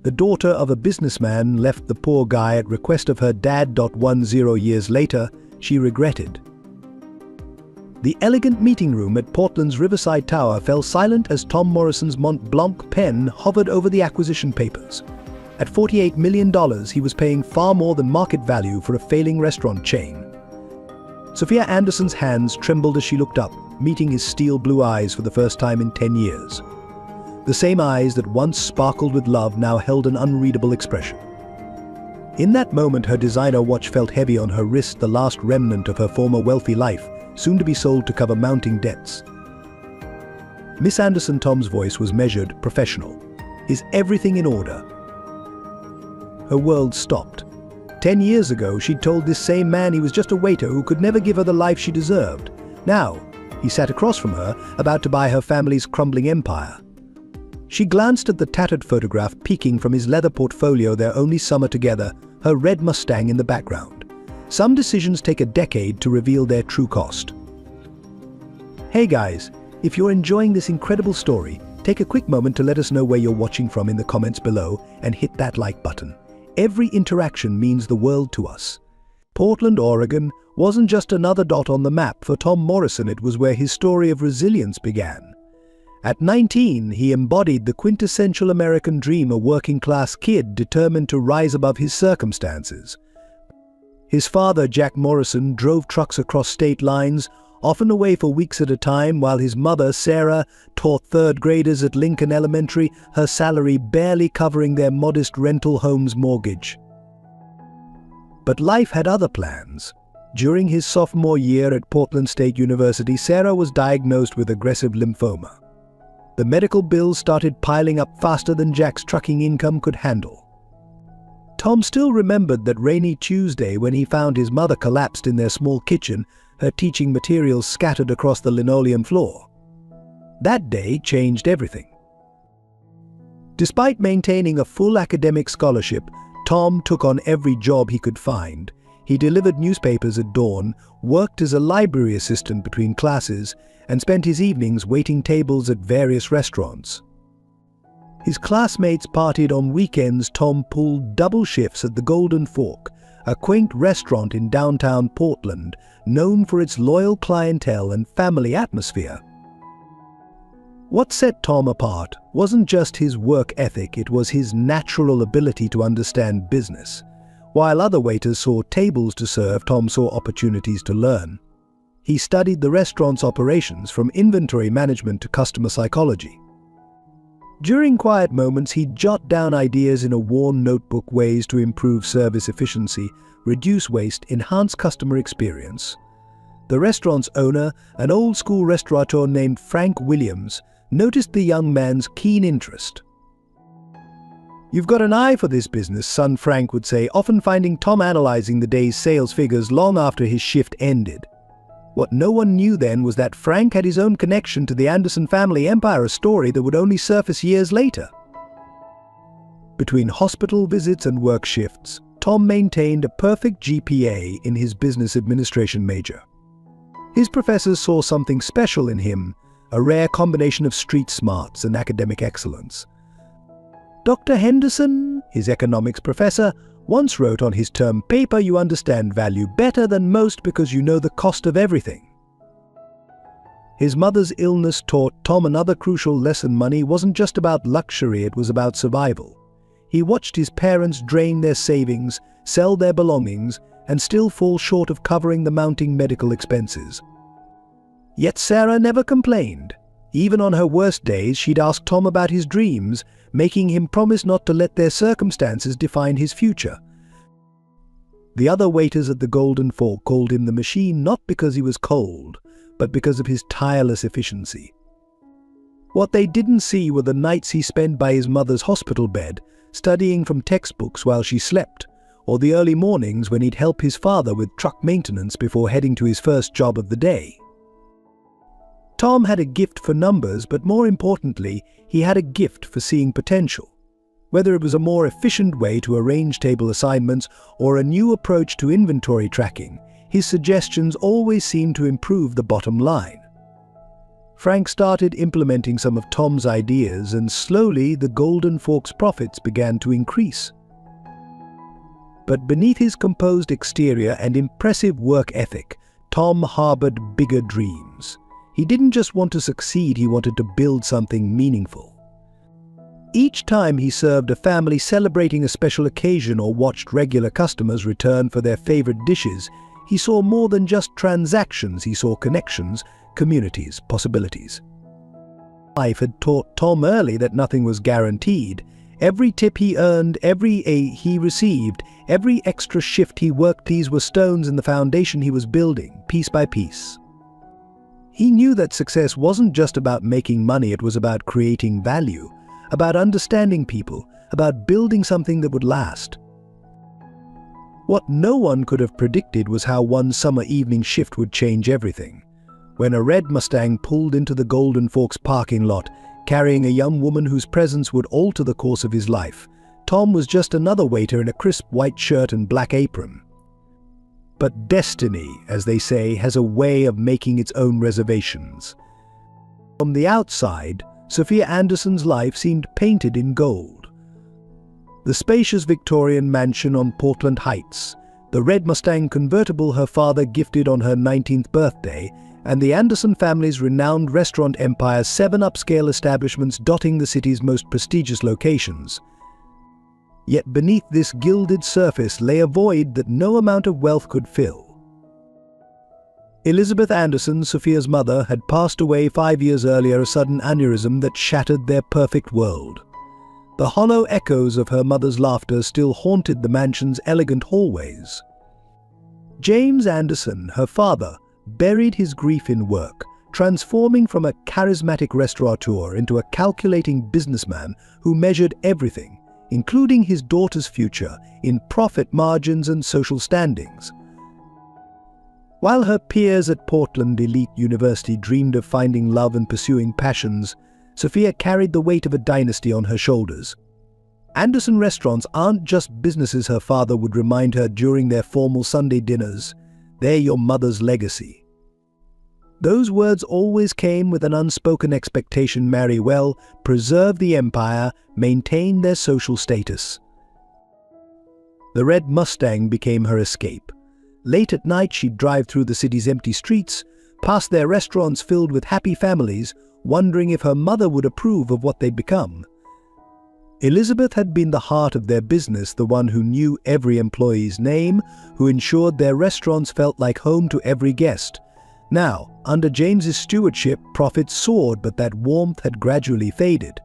The daughter of a businessman left the poor guy at request of her dad. 10 years later, she regretted. The elegant meeting room at Portland's Riverside Tower fell silent as Tom Morrison's Mont Blanc pen hovered over the acquisition papers. At $48 million, he was paying far more than market value for a failing restaurant chain. Sophia Anderson's hands trembled as she looked up, meeting his steel blue eyes for the first time in 10 years. The same eyes that once sparkled with love now held an unreadable expression. In that moment, her designer watch felt heavy on her wrist, the last remnant of her former wealthy life, soon to be sold to cover mounting debts. Miss Anderson, Tom's voice was measured, professional. Is everything in order? Her world stopped. 10 years ago, she'd told this same man he was just a waiter who could never give her the life she deserved. Now, he sat across from her, about to buy her family's crumbling empire. She glanced at the tattered photograph peeking from his leather portfolio, their only summer together, her red Mustang in the background. Some decisions take a decade to reveal their true cost. Hey guys, if you're enjoying this incredible story, take a quick moment to let us know where you're watching from in the comments below and hit that like button. Every interaction means the world to us. Portland, Oregon wasn't just another dot on the map. For Tom Morrison, it was where his story of resilience began. At 19, he embodied the quintessential American dream, a working-class kid determined to rise above his circumstances. His father, Jack Morrison, drove trucks across state lines, often away for weeks at a time, while his mother, Sarah, taught third graders at Lincoln Elementary, her salary barely covering their modest rental home's mortgage. But life had other plans. During his sophomore year at Portland State University, Sarah was diagnosed with aggressive lymphoma. The medical bills started piling up faster than Jack's trucking income could handle. Tom still remembered that rainy Tuesday when he found his mother collapsed in their small kitchen, her teaching materials scattered across the linoleum floor. That day changed everything. Despite maintaining a full academic scholarship, Tom took on every job he could find. He delivered newspapers at dawn, worked as a library assistant between classes, and spent his evenings waiting tables at various restaurants. His classmates partied on weekends. Tom pulled double shifts at the Golden Fork, a quaint restaurant in downtown Portland, known for its loyal clientele and family atmosphere. What set Tom apart wasn't just his work ethic, it was his natural ability to understand business. While other waiters saw tables to serve, Tom saw opportunities to learn. He studied the restaurant's operations, from inventory management to customer psychology. During quiet moments, he'd jot down ideas in a worn notebook, ways to improve service efficiency, reduce waste, enhance customer experience. The restaurant's owner, an old-school restaurateur named Frank Williams, noticed the young man's keen interest. "You've got an eye for this business," son Frank would say, often finding Tom analyzing the day's sales figures long after his shift ended. What no one knew then was that Frank had his own connection to the Anderson family empire, a story that would only surface years later. Between hospital visits and work shifts, Tom maintained a perfect GPA in his business administration major. His professors saw something special in him, a rare combination of street smarts and academic excellence. Dr. Henderson, his economics professor, once wrote on his term paper, "You understand value better than most because you know the cost of everything." His mother's illness taught Tom another crucial lesson: money wasn't just about luxury, it was about survival. He watched his parents drain their savings, sell their belongings, and still fall short of covering the mounting medical expenses. Yet Sarah never complained. Even on her worst days, she'd ask Tom about his dreams, making him promise not to let their circumstances define his future. The other waiters at the Golden Fork called him the machine, not because he was cold, but because of his tireless efficiency. What they didn't see were the nights he spent by his mother's hospital bed, studying from textbooks while she slept, or the early mornings when he'd help his father with truck maintenance before heading to his first job of the day. Tom had a gift for numbers, but more importantly, he had a gift for seeing potential. Whether it was a more efficient way to arrange table assignments or a new approach to inventory tracking, his suggestions always seemed to improve the bottom line. Frank started implementing some of Tom's ideas, and slowly the Golden Fork's profits began to increase. But beneath his composed exterior and impressive work ethic, Tom harbored bigger dreams. He didn't just want to succeed, he wanted to build something meaningful. Each time he served a family celebrating a special occasion or watched regular customers return for their favorite dishes, he saw more than just transactions, he saw connections, communities, possibilities. Life had taught Tom early that nothing was guaranteed. Every tip he earned, every he received, every extra shift he worked, these were stones in the foundation he was building, piece by piece. He knew that success wasn't just about making money, it was about creating value, about understanding people, about building something that would last. What no one could have predicted was how one summer evening shift would change everything. When a red Mustang pulled into the Golden Forks parking lot, carrying a young woman whose presence would alter the course of his life, Tom was just another waiter in a crisp white shirt and black apron. But destiny, as they say, has a way of making its own reservations. From the outside, Sophia Anderson's life seemed painted in gold. The spacious Victorian mansion on Portland Heights, the red Mustang convertible her father gifted on her 19th birthday, and the Anderson family's renowned restaurant empire's 7 upscale establishments dotting the city's most prestigious locations. Yet beneath this gilded surface lay a void that no amount of wealth could fill. Elizabeth Anderson, Sophia's mother, had passed away 5 years earlier, a sudden aneurysm that shattered their perfect world. The hollow echoes of her mother's laughter still haunted the mansion's elegant hallways. James Anderson, her father, buried his grief in work, transforming from a charismatic restaurateur into a calculating businessman who measured everything, including his daughter's future, in profit margins and social standings. While her peers at Portland Elite University dreamed of finding love and pursuing passions, Sophia carried the weight of a dynasty on her shoulders. Anderson restaurants aren't just businesses, her father would remind her during their formal Sunday dinners. They're your mother's legacy. Those words always came with an unspoken expectation: marry well, preserve the empire, maintain their social status. The red Mustang became her escape. Late at night, she'd drive through the city's empty streets, past their restaurants filled with happy families, wondering if her mother would approve of what they'd become. Elizabeth had been the heart of their business, the one who knew every employee's name, who ensured their restaurants felt like home to every guest. Now, under James's stewardship, profits soared, but that warmth had gradually faded.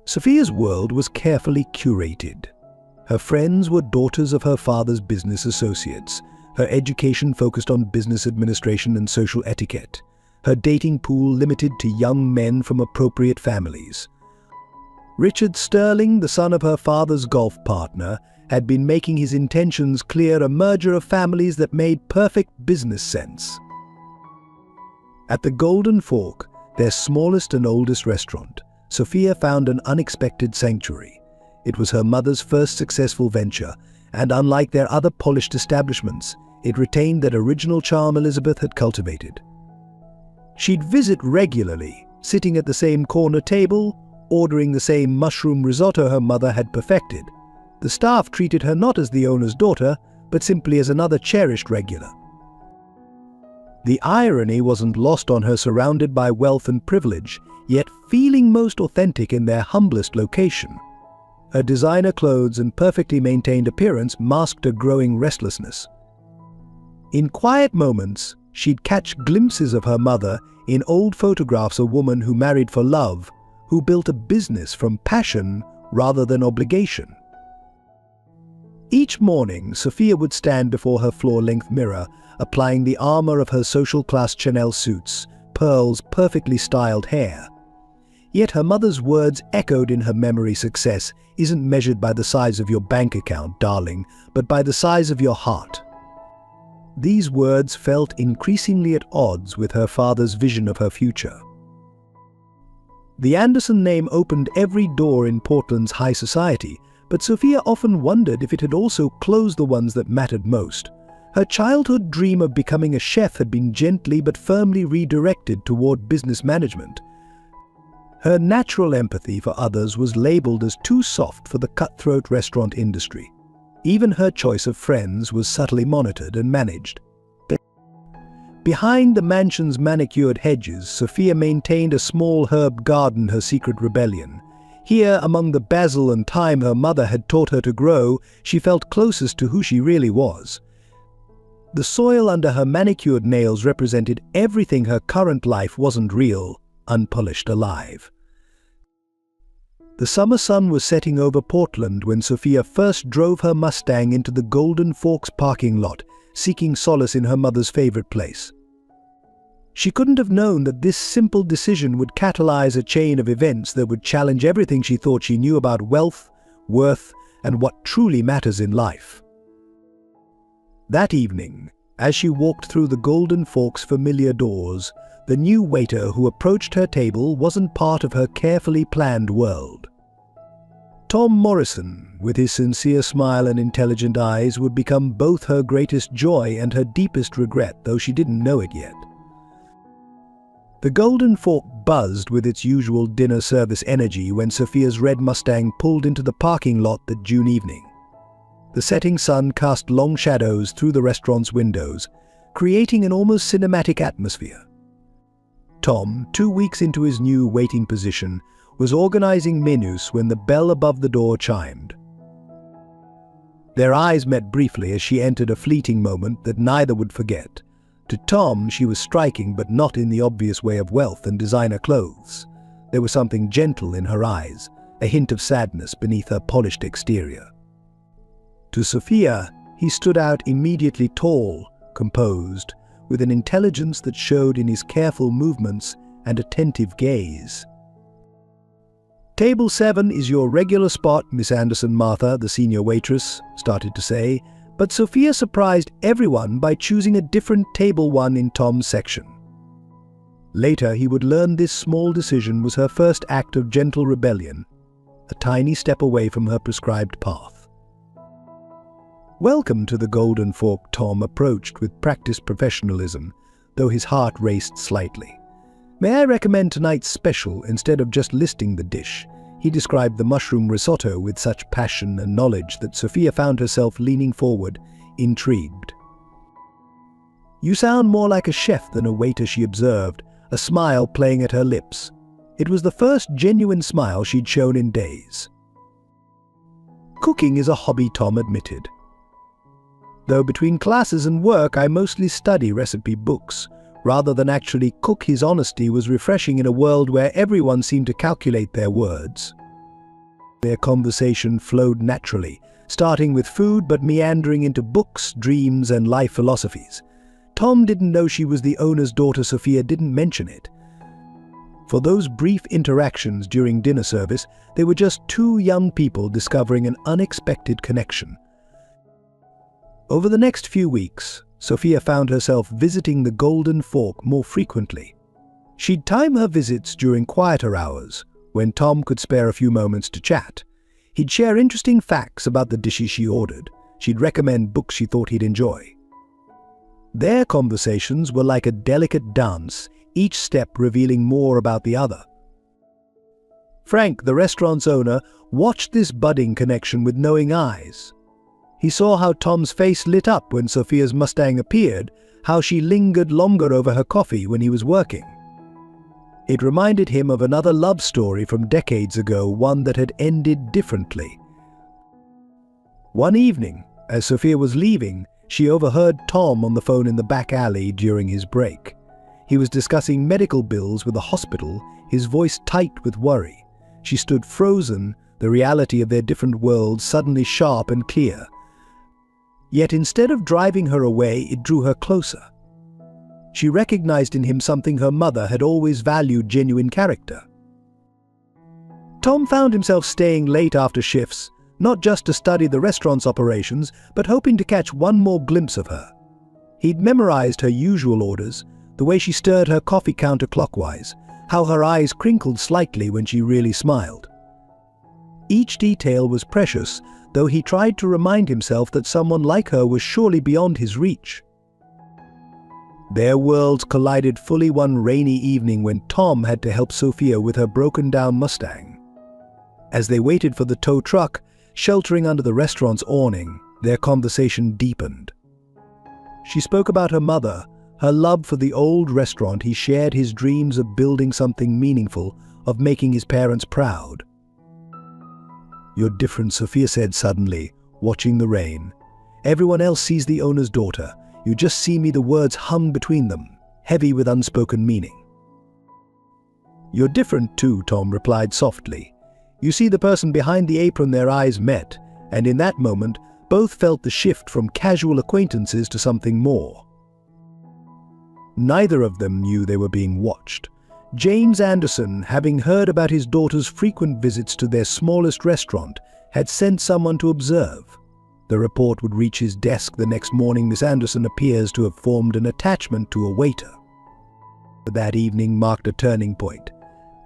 Sophia's world was carefully curated. Her friends were daughters of her father's business associates. Her education focused on business administration and social etiquette. Her dating pool limited to young men from appropriate families. Richard Sterling, the son of her father's golf partner, had been making his intentions clear, a merger of families that made perfect business sense. At the Golden Fork, their smallest and oldest restaurant, Sophia found an unexpected sanctuary. It was her mother's first successful venture, and unlike their other polished establishments, it retained that original charm Elizabeth had cultivated. She'd visit regularly, sitting at the same corner table, ordering the same mushroom risotto her mother had perfected. The staff treated her not as the owner's daughter, but simply as another cherished regular. The irony wasn't lost on her, surrounded by wealth and privilege, yet feeling most authentic in their humblest location. Her designer clothes and perfectly maintained appearance masked a growing restlessness. In quiet moments, she'd catch glimpses of her mother in old photographs, a woman who married for love, who built a business from passion rather than obligation. Each morning, Sophia would stand before her floor-length mirror, applying the armor of her social-class Chanel suits, pearls, perfectly styled hair. Yet her mother's words echoed in her memory: success isn't measured by the size of your bank account, darling, but by the size of your heart. These words felt increasingly at odds with her father's vision of her future. The Anderson name opened every door in Portland's high society, but Sophia often wondered if it had also closed the ones that mattered most. Her childhood dream of becoming a chef had been gently but firmly redirected toward business management. Her natural empathy for others was labeled as too soft for the cutthroat restaurant industry. Even her choice of friends was subtly monitored and managed. Behind the mansion's manicured hedges, Sophia maintained a small herb garden, her secret rebellion. Here, among the basil and thyme her mother had taught her to grow, she felt closest to who she really was. The soil under her manicured nails represented everything her current life wasn't real, unpolished alive. The summer sun was setting over Portland when Sophia first drove her Mustang into the Golden Forks parking lot, seeking solace in her mother's favorite place. She couldn't have known that this simple decision would catalyze a chain of events that would challenge everything she thought she knew about wealth, worth, and what truly matters in life. That evening, as she walked through the Golden Forks' familiar doors, the new waiter who approached her table wasn't part of her carefully planned world. Tom Morrison, with his sincere smile and intelligent eyes, would become both her greatest joy and her deepest regret, though she didn't know it yet. The Golden Fork buzzed with its usual dinner service energy when Sophia's red Mustang pulled into the parking lot that June evening. The setting sun cast long shadows through the restaurant's windows, creating an almost cinematic atmosphere. Tom, 2 weeks into his new waiting position, was organizing menus when the bell above the door chimed. Their eyes met briefly as she entered, a fleeting moment that neither would forget. To Tom, she was striking, but not in the obvious way of wealth and designer clothes. There was something gentle in her eyes, a hint of sadness beneath her polished exterior. To Sophia, he stood out immediately, tall, composed, with an intelligence that showed in his careful movements and attentive gaze. "Table 7 is your regular spot, Miss Anderson." Martha, the senior waitress, started to say, but Sophia surprised everyone by choosing a different table 1 in Tom's section. Later, he would learn this small decision was her first act of gentle rebellion, a tiny step away from her prescribed path. "Welcome to the Golden Fork," Tom approached with practiced professionalism, though his heart raced slightly. "May I recommend tonight's special instead of just listing the dish?" He described the mushroom risotto with such passion and knowledge that Sophia found herself leaning forward, intrigued. "You sound more like a chef than a waiter," she observed, a smile playing at her lips. It was the first genuine smile she'd shown in days. "Cooking is a hobby," Tom admitted. "Though between classes and work I mostly study recipe books, rather than actually cook." His honesty was refreshing in a world where everyone seemed to calculate their words. Their conversation flowed naturally, starting with food but meandering into books, dreams, and life philosophies. Tom didn't know she was the owner's daughter. Sophia didn't mention it. For those brief interactions during dinner service, they were just two young people discovering an unexpected connection. Over the next few weeks, Sophia found herself visiting the Golden Fork more frequently. She'd time her visits during quieter hours, when Tom could spare a few moments to chat. He'd share interesting facts about the dishes she ordered. She'd recommend books she thought he'd enjoy. Their conversations were like a delicate dance, each step revealing more about the other. Frank, the restaurant's owner, watched this budding connection with knowing eyes. He saw how Tom's face lit up when Sophia's Mustang appeared, how she lingered longer over her coffee when he was working. It reminded him of another love story from decades ago, one that had ended differently. One evening, as Sophia was leaving, she overheard Tom on the phone in the back alley during his break. He was discussing medical bills with the hospital, his voice tight with worry. She stood frozen, the reality of their different worlds suddenly sharp and clear. Yet instead of driving her away, it drew her closer. She recognized in him something her mother had always valued: genuine character. Tom found himself staying late after shifts, not just to study the restaurant's operations, but hoping to catch one more glimpse of her. He'd memorized her usual orders, the way she stirred her coffee counterclockwise, how her eyes crinkled slightly when she really smiled. Each detail was precious, though he tried to remind himself that someone like her was surely beyond his reach. Their worlds collided fully one rainy evening when Tom had to help Sophia with her broken-down Mustang. As they waited for the tow truck, sheltering under the restaurant's awning, their conversation deepened. She spoke about her mother, her love for the old restaurant. He shared his dreams of building something meaningful, of making his parents proud. "You're different," Sophia said suddenly, watching the rain. "Everyone else sees the owner's daughter. You just see me." The words hummed between them, heavy with unspoken meaning. "You're different too," Tom replied softly. "You see the person behind the apron." Their eyes met, and in that moment, both felt the shift from casual acquaintances to something more. Neither of them knew they were being watched. James Anderson, having heard about his daughter's frequent visits to their smallest restaurant, had sent someone to observe. The report would reach his desk the next morning. Miss Anderson appears to have formed an attachment to a waiter. That evening marked a turning point.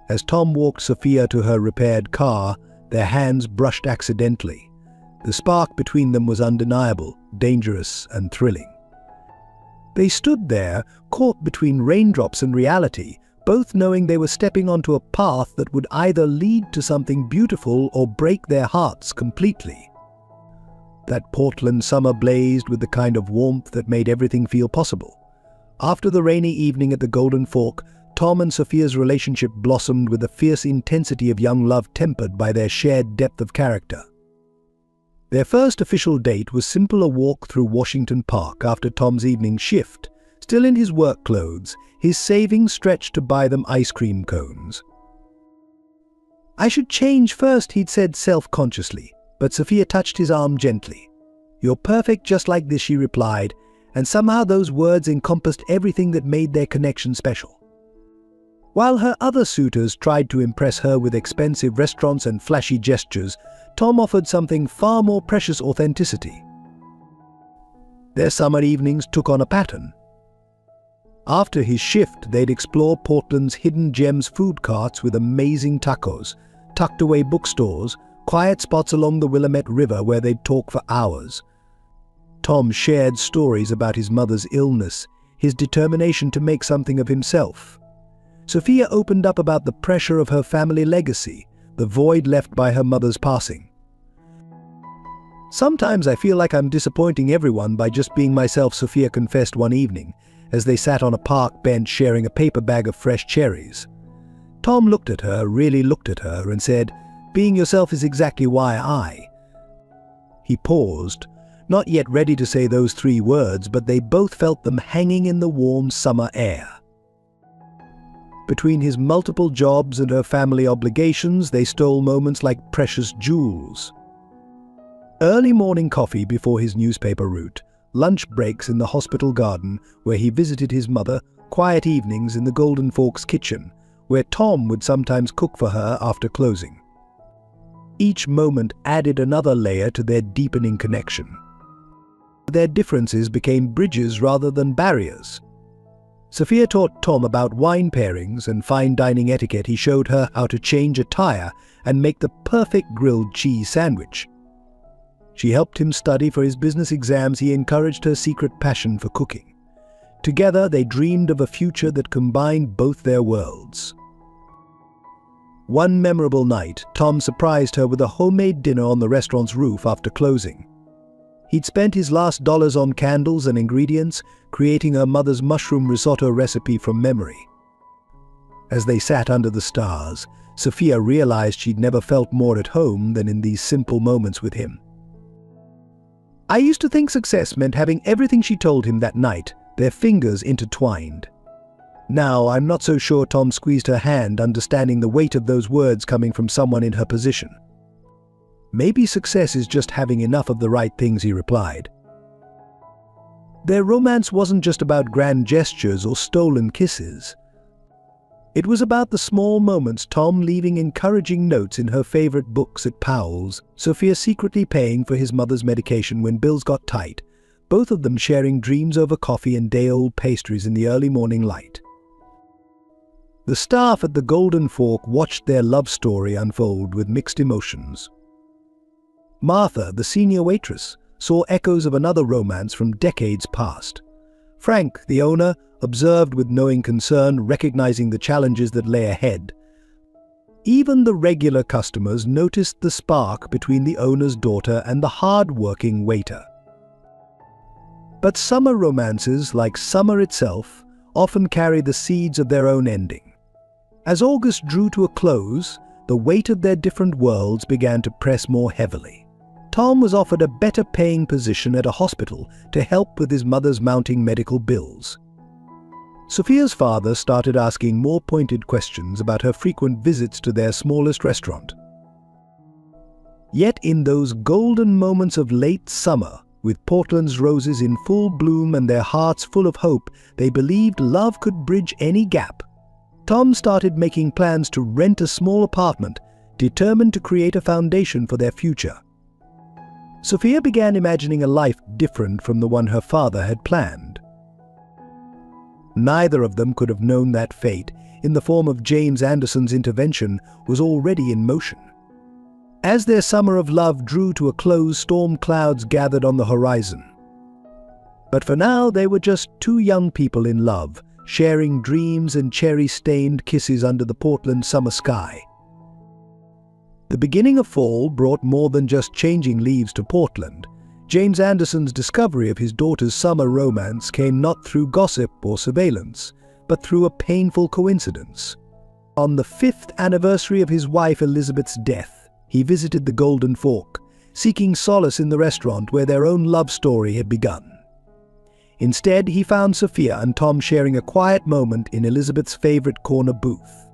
As Tom walked Sophia to her repaired car, their hands brushed accidentally. The spark between them was undeniable, dangerous, and thrilling. They stood there, caught between raindrops and reality, both knowing they were stepping onto a path that would either lead to something beautiful or break their hearts completely. That Portland summer blazed with the kind of warmth that made everything feel possible. After the rainy evening at the Golden Fork, Tom and Sophia's relationship blossomed with the fierce intensity of young love tempered by their shared depth of character. Their first official date was simply a walk through Washington Park after Tom's evening shift. Still in his work clothes, his savings stretched to buy them ice cream cones. "I should change first," he'd said self-consciously, but Sophia touched his arm gently. "You're perfect just like this," she replied, and somehow those words encompassed everything that made their connection special. While her other suitors tried to impress her with expensive restaurants and flashy gestures, Tom offered something far more precious: authenticity. Their summer evenings took on a pattern. After his shift, they'd explore Portland's hidden gems food carts with amazing tacos, tucked-away bookstores, quiet spots along the Willamette River where they'd talk for hours. Tom shared stories about his mother's illness, his determination to make something of himself. Sophia opened up about the pressure of her family legacy, the void left by her mother's passing. "Sometimes I feel like I'm disappointing everyone by just being myself," Sophia confessed one evening, as they sat on a park bench sharing a paper bag of fresh cherries. Tom looked at her, really looked at her, and said, "Being yourself is exactly why I..." He paused, not yet ready to say those three words, but they both felt them hanging in the warm summer air. Between his multiple jobs and her family obligations, they stole moments like precious jewels. Early morning coffee before his newspaper route, lunch breaks in the hospital garden where he visited his mother, quiet evenings in the Golden Forks kitchen, where Tom would sometimes cook for her after closing. Each moment added another layer to their deepening connection. Their differences became bridges rather than barriers. Sophia taught Tom about wine pairings and fine dining etiquette. He showed her how to change a tire and make the perfect grilled cheese sandwich. She helped him study for his business exams. He encouraged her secret passion for cooking. Together, they dreamed of a future that combined both their worlds. One memorable night, Tom surprised her with a homemade dinner on the restaurant's roof after closing. He'd spent his last dollars on candles and ingredients, creating her mother's mushroom risotto recipe from memory. As they sat under the stars, Sophia realized she'd never felt more at home than in these simple moments with him. "I used to think success meant having everything," she told him that night, their fingers intertwined. "Now, I'm not so sure." Tom squeezed her hand, understanding the weight of those words coming from someone in her position. "Maybe success is just having enough of the right things," he replied. Their romance wasn't just about grand gestures or stolen kisses. It was about the small moments, Tom leaving encouraging notes in her favorite books at Powell's, Sophia secretly paying for his mother's medication when bills got tight, both of them sharing dreams over coffee and day-old pastries in the early morning light. The staff at the Golden Fork watched their love story unfold with mixed emotions. Martha, the senior waitress, saw echoes of another romance from decades past. Frank, the owner, observed with knowing concern, recognizing the challenges that lay ahead. Even the regular customers noticed the spark between the owner's daughter and the hard-working waiter. But summer romances, like summer itself, often carry the seeds of their own ending. As August drew to a close, the weight of their different worlds began to press more heavily. Tom was offered a better-paying position at a hospital to help with his mother's mounting medical bills. Sophia's father started asking more pointed questions about her frequent visits to their smallest restaurant. Yet in those golden moments of late summer, with Portland's roses in full bloom and their hearts full of hope, they believed love could bridge any gap. Tom started making plans to rent a small apartment, determined to create a foundation for their future. Sophia began imagining a life different from the one her father had planned. Neither of them could have known that fate, in the form of James Anderson's intervention, was already in motion. As their summer of love drew to a close, storm clouds gathered on the horizon. But for now, they were just two young people in love, sharing dreams and cherry-stained kisses under the Portland summer sky. The beginning of fall brought more than just changing leaves to Portland. James Anderson's discovery of his daughter's summer romance came not through gossip or surveillance, but through a painful coincidence. On the 5th anniversary of his wife Elizabeth's death, he visited the Golden Fork, seeking solace in the restaurant where their own love story had begun. Instead, he found Sophia and Tom sharing a quiet moment in Elizabeth's favorite corner booth.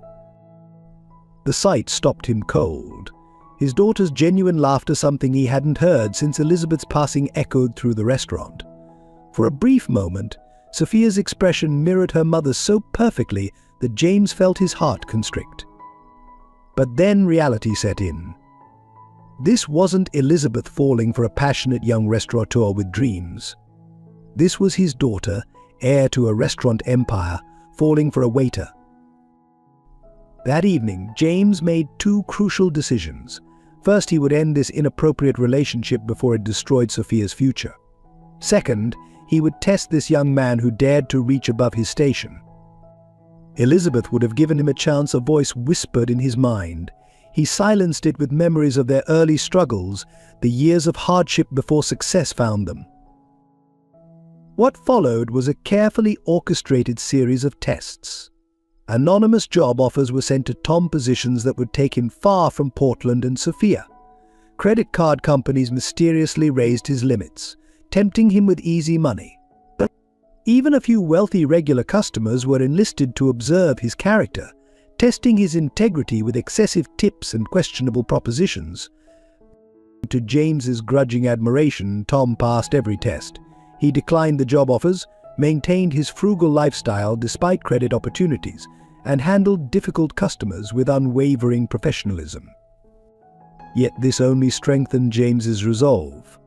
The sight stopped him cold. His daughter's genuine laughter, something he hadn't heard since Elizabeth's passing, echoed through the restaurant. For a brief moment, Sophia's expression mirrored her mother's so perfectly that James felt his heart constrict. But then reality set in. This wasn't Elizabeth falling for a passionate young restaurateur with dreams. This was his daughter, heir to a restaurant empire, falling for a waiter. That evening, James made two crucial decisions. First, he would end this inappropriate relationship before it destroyed Sophia's future. Second, he would test this young man who dared to reach above his station. Elizabeth would have given him a chance. A voice whispered in his mind. He silenced it with memories of their early struggles, the years of hardship before success found them. What followed was a carefully orchestrated series of tests. Anonymous job offers were sent to Tom, positions that would take him far from Portland and Sophia. Credit card companies mysteriously raised his limits, tempting him with easy money. Even a few wealthy regular customers were enlisted to observe his character, testing his integrity with excessive tips and questionable propositions. To James's grudging admiration, Tom passed every test. He declined the job offers, maintained his frugal lifestyle despite credit opportunities, and handled difficult customers with unwavering professionalism. Yet this only strengthened James's resolve.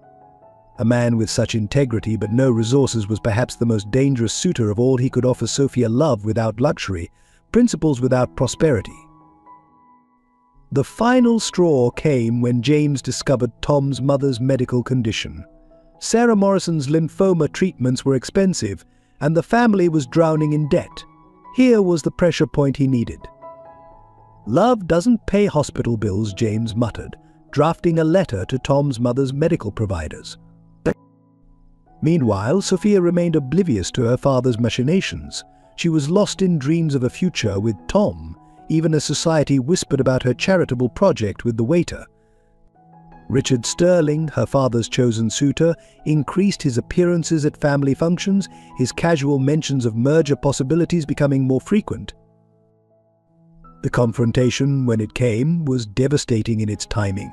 A man with such integrity but no resources was perhaps the most dangerous suitor of all. He could offer Sophia love without luxury, principles without prosperity. The final straw came when James discovered Tom's mother's medical condition. Sarah Morrison's lymphoma treatments were expensive, and the family was drowning in debt. Here was the pressure point he needed. "Love doesn't pay hospital bills," James muttered, drafting a letter to Tom's mother's medical providers. Meanwhile, Sophia remained oblivious to her father's machinations. She was lost in dreams of a future with Tom, even as society whispered about her charitable project with the waiter. Richard Sterling, her father's chosen suitor, increased his appearances at family functions, his casual mentions of merger possibilities becoming more frequent. The confrontation, when it came, was devastating in its timing.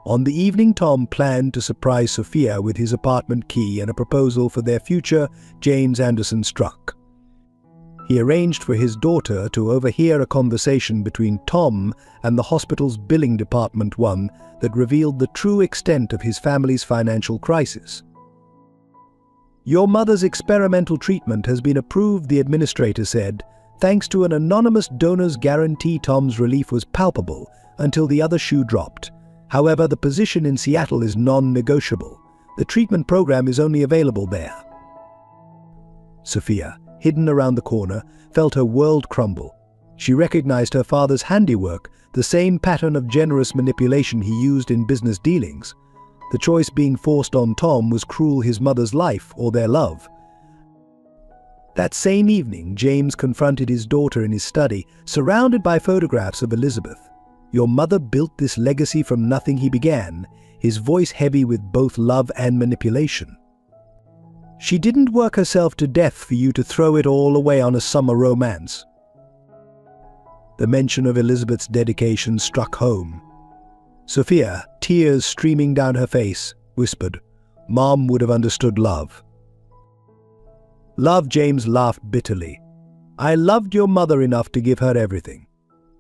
On the evening Tom planned to surprise Sophia with his apartment key and a proposal for their future, James Anderson struck. He arranged for his daughter to overhear a conversation between Tom and the hospital's billing department, one that revealed the true extent of his family's financial crisis. "Your mother's experimental treatment has been approved," the administrator said, Thanks to an anonymous donor's guarantee, Tom's relief was palpable until the other shoe dropped. However, the position in Seattle is non-negotiable. The treatment program is only available there. Sophia, hidden around the corner, felt her world crumble. She recognized her father's handiwork, the same pattern of generous manipulation he used in business dealings. The choice being forced on Tom was cruel: his mother's life or their love. That same evening, James confronted his daughter in his study, surrounded by photographs of Elizabeth. "Your mother built this legacy from nothing," he began, his voice heavy with both love and manipulation. "She didn't work herself to death for you to throw it all away on a summer romance." The mention of Elizabeth's dedication struck home. Sophia, tears streaming down her face, whispered, "Mom would have understood love." "Love?" James laughed bitterly. "I loved your mother enough to give her everything.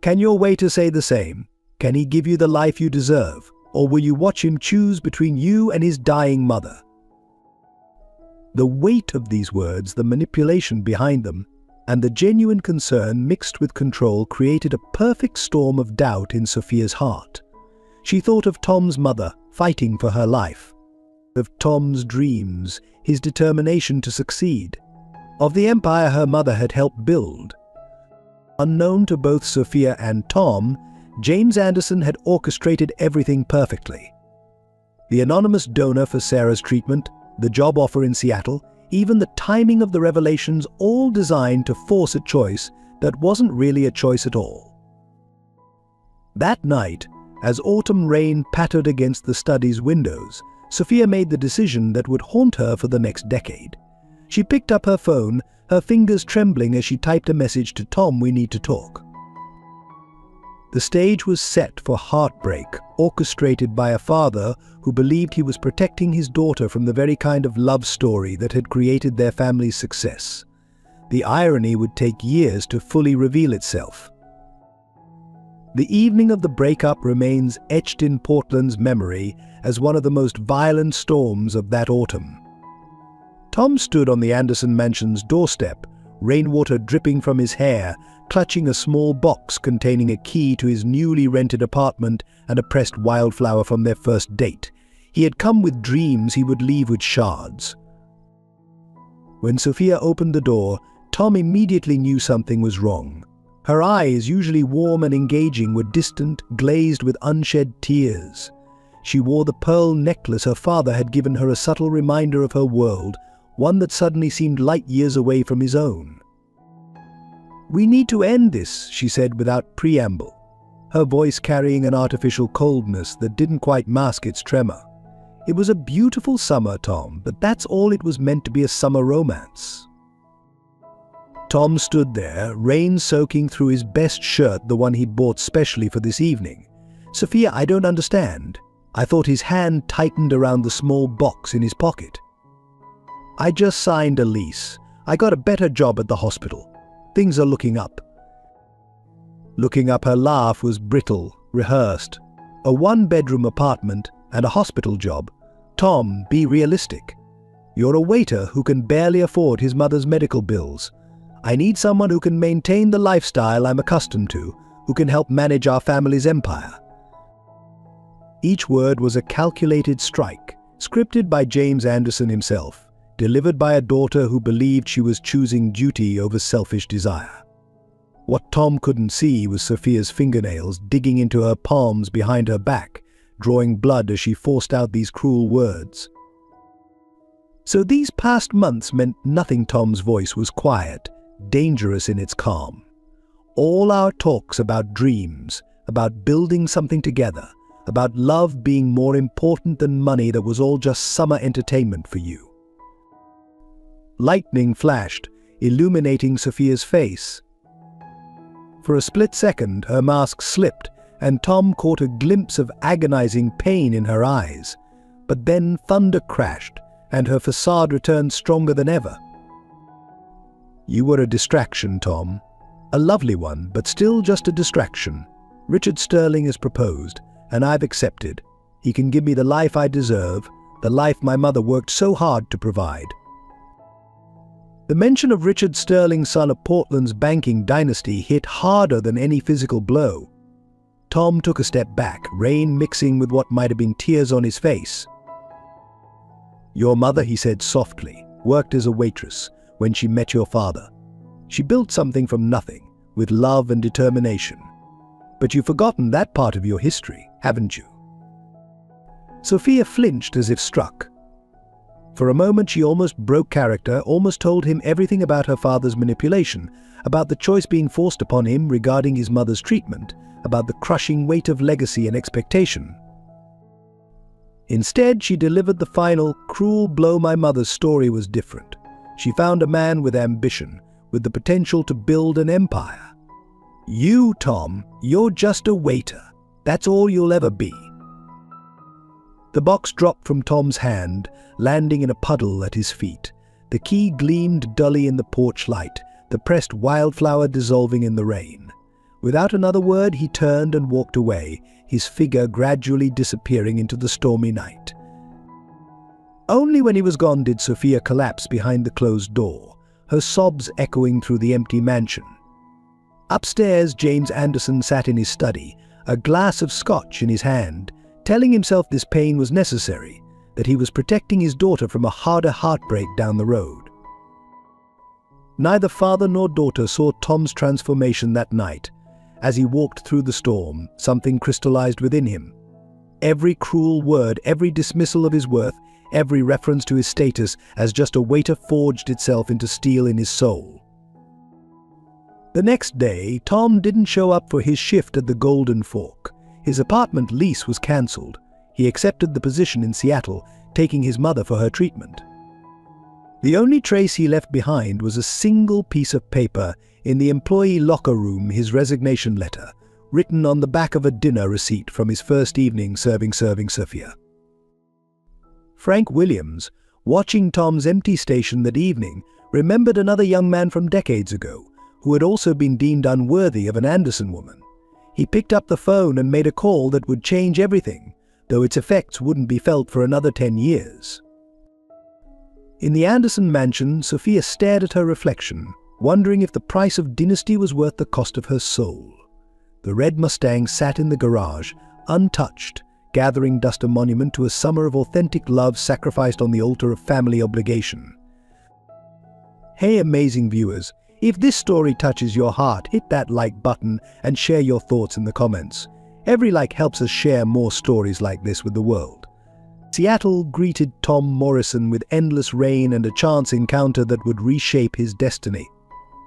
Can your waiter say the same? Can he give you the life you deserve? Or will you watch him choose between you and his dying mother?" The weight of these words, the manipulation behind them, and the genuine concern mixed with control created a perfect storm of doubt in Sophia's heart. She thought of Tom's mother fighting for her life, of Tom's dreams, his determination to succeed, of the empire her mother had helped build. Unknown to both Sophia and Tom, James Anderson had orchestrated everything perfectly. The anonymous donor for Sarah's treatment, the job offer in Seattle, even the timing of the revelations, all designed to force a choice that wasn't really a choice at all. That night, as autumn rain pattered against the study's windows, Sophia made the decision that would haunt her for the next decade. She picked up her phone, her fingers trembling as she typed a message to Tom: "We need to talk." The stage was set for heartbreak, orchestrated by a father who believed he was protecting his daughter from the very kind of love story that had created their family's success. The irony would take years to fully reveal itself. The evening of the breakup remains etched in Portland's memory as one of the most violent storms of that autumn. Tom stood on the Anderson mansion's doorstep, rainwater dripping from his hair, clutching a small box containing a key to his newly rented apartment and a pressed wildflower from their first date. He had come with dreams, he would leave with shards. When Sophia opened the door, Tom immediately knew something was wrong. Her eyes, usually warm and engaging, were distant, glazed with unshed tears. She wore the pearl necklace her father had given her, a subtle reminder of her world, one that suddenly seemed light years away from his own. "We need to end this," she said without preamble, her voice carrying an artificial coldness that didn't quite mask its tremor. "It was a beautiful summer, Tom, but that's all it was meant to be, a summer romance." Tom stood there, rain soaking through his best shirt, the one he bought specially for this evening. "Sophia, I don't understand." I thought his hand tightened around the small box in his pocket. "I just signed a lease. I got a better job at the hospital. Things are looking up." Looking up, her laugh was brittle, rehearsed. A one-bedroom apartment and a hospital job. Tom, be realistic. You're a waiter who can barely afford his mother's medical bills. I need someone who can maintain the lifestyle I'm accustomed to, who can help manage our family's empire. Each word was a calculated strike, scripted by James Anderson himself, delivered by a daughter who believed she was choosing duty over selfish desire. What Tom couldn't see was Sophia's fingernails digging into her palms behind her back, drawing blood as she forced out these cruel words. So these past months meant nothing. Tom's voice was quiet, dangerous in its calm. All our talks about dreams, about building something together, about love being more important than money, that was all just summer entertainment for you. Lightning flashed, illuminating Sophia's face. For a split second, her mask slipped, and Tom caught a glimpse of agonizing pain in her eyes. But then thunder crashed, and her facade returned stronger than ever. "You were a distraction, Tom. A lovely one, but still just a distraction. Richard Sterling has proposed, and I've accepted. He can give me the life I deserve, the life my mother worked so hard to provide." The mention of Richard Sterling's son of Portland's banking dynasty hit harder than any physical blow. Tom took a step back, rain mixing with what might have been tears on his face. "Your mother," he said softly, "worked as a waitress when she met your father. She built something from nothing, with love and determination. But you've forgotten that part of your history, haven't you?" Sophia flinched as if struck. For a moment she almost broke character, almost told him everything about her father's manipulation, about the choice being forced upon him regarding his mother's treatment, about the crushing weight of legacy and expectation. Instead, she delivered the final, cruel blow. "My mother's story was different. She found a man with ambition, with the potential to build an empire. You, Tom, you're just a waiter. That's all you'll ever be." The box dropped from Tom's hand, landing in a puddle at his feet. The key gleamed dully in the porch light, the pressed wildflower dissolving in the rain. Without another word, he turned and walked away, his figure gradually disappearing into the stormy night. Only when he was gone did Sophia collapse behind the closed door, her sobs echoing through the empty mansion. Upstairs, James Anderson sat in his study, a glass of scotch in his hand, telling himself this pain was necessary, that he was protecting his daughter from a harder heartbreak down the road. Neither father nor daughter saw Tom's transformation that night. As he walked through the storm, something crystallized within him. Every cruel word, every dismissal of his worth, every reference to his status as just a waiter forged itself into steel in his soul. The next day, Tom didn't show up for his shift at the Golden Fork. His apartment lease was cancelled. He accepted the position in Seattle, taking his mother for her treatment. The only trace he left behind was a single piece of paper in the employee locker room, his resignation letter, written on the back of a dinner receipt from his first evening serving Sophia. Frank Williams, watching Tom's empty station that evening, remembered another young man from decades ago, who had also been deemed unworthy of an Anderson woman. He picked up the phone and made a call that would change everything, though its effects wouldn't be felt for another 10 years. In the Anderson mansion, Sophia stared at her reflection, wondering if the price of dynasty was worth the cost of her soul. The red Mustang sat in the garage, untouched, gathering dust, a monument to a summer of authentic love sacrificed on the altar of family obligation. Hey amazing viewers, if this story touches your heart, hit that like button and share your thoughts in the comments. Every like helps us share more stories like this with the world. Seattle greeted Tom Morrison with endless rain and a chance encounter that would reshape his destiny.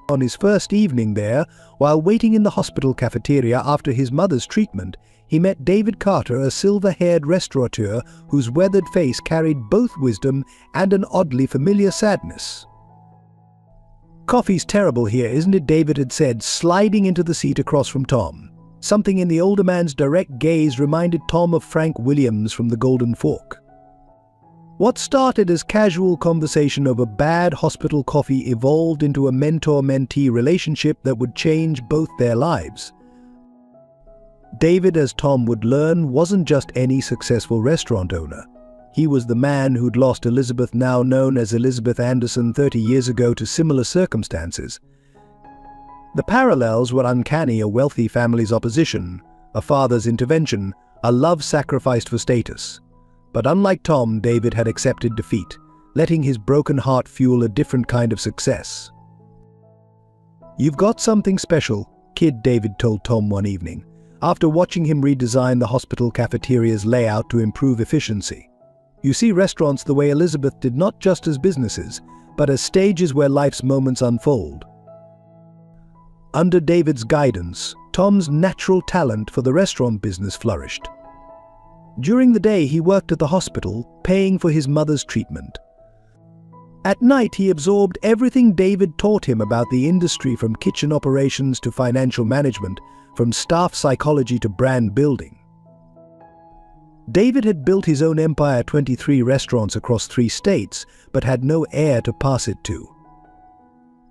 On his first evening there, while waiting in the hospital cafeteria after his mother's treatment, he met David Carter, a silver-haired restaurateur whose weathered face carried both wisdom and an oddly familiar sadness. "Coffee's terrible here, isn't it?" David had said, sliding into the seat across from Tom. Something in the older man's direct gaze reminded Tom of Frank Williams from the Golden Fork. What started as casual conversation over bad hospital coffee evolved into a mentor-mentee relationship that would change both their lives. David, as Tom would learn, wasn't just any successful restaurant owner. He was the man who'd lost Elizabeth, now known as Elizabeth Anderson, 30 years ago to similar circumstances. The parallels were uncanny: a wealthy family's opposition, a father's intervention, a love sacrificed for status. But unlike Tom, David had accepted defeat, letting his broken heart fuel a different kind of success. "You've got something special, kid," David told Tom one evening, after watching him redesign the hospital cafeteria's layout to improve efficiency. "You see restaurants the way Elizabeth did, not just as businesses, but as stages where life's moments unfold." Under David's guidance, Tom's natural talent for the restaurant business flourished. During the day, he worked at the hospital, paying for his mother's treatment. At night, he absorbed everything David taught him about the industry, from kitchen operations to financial management, from staff psychology to brand building. David had built his own empire, 23 restaurants across 3 states, but had no heir to pass it to.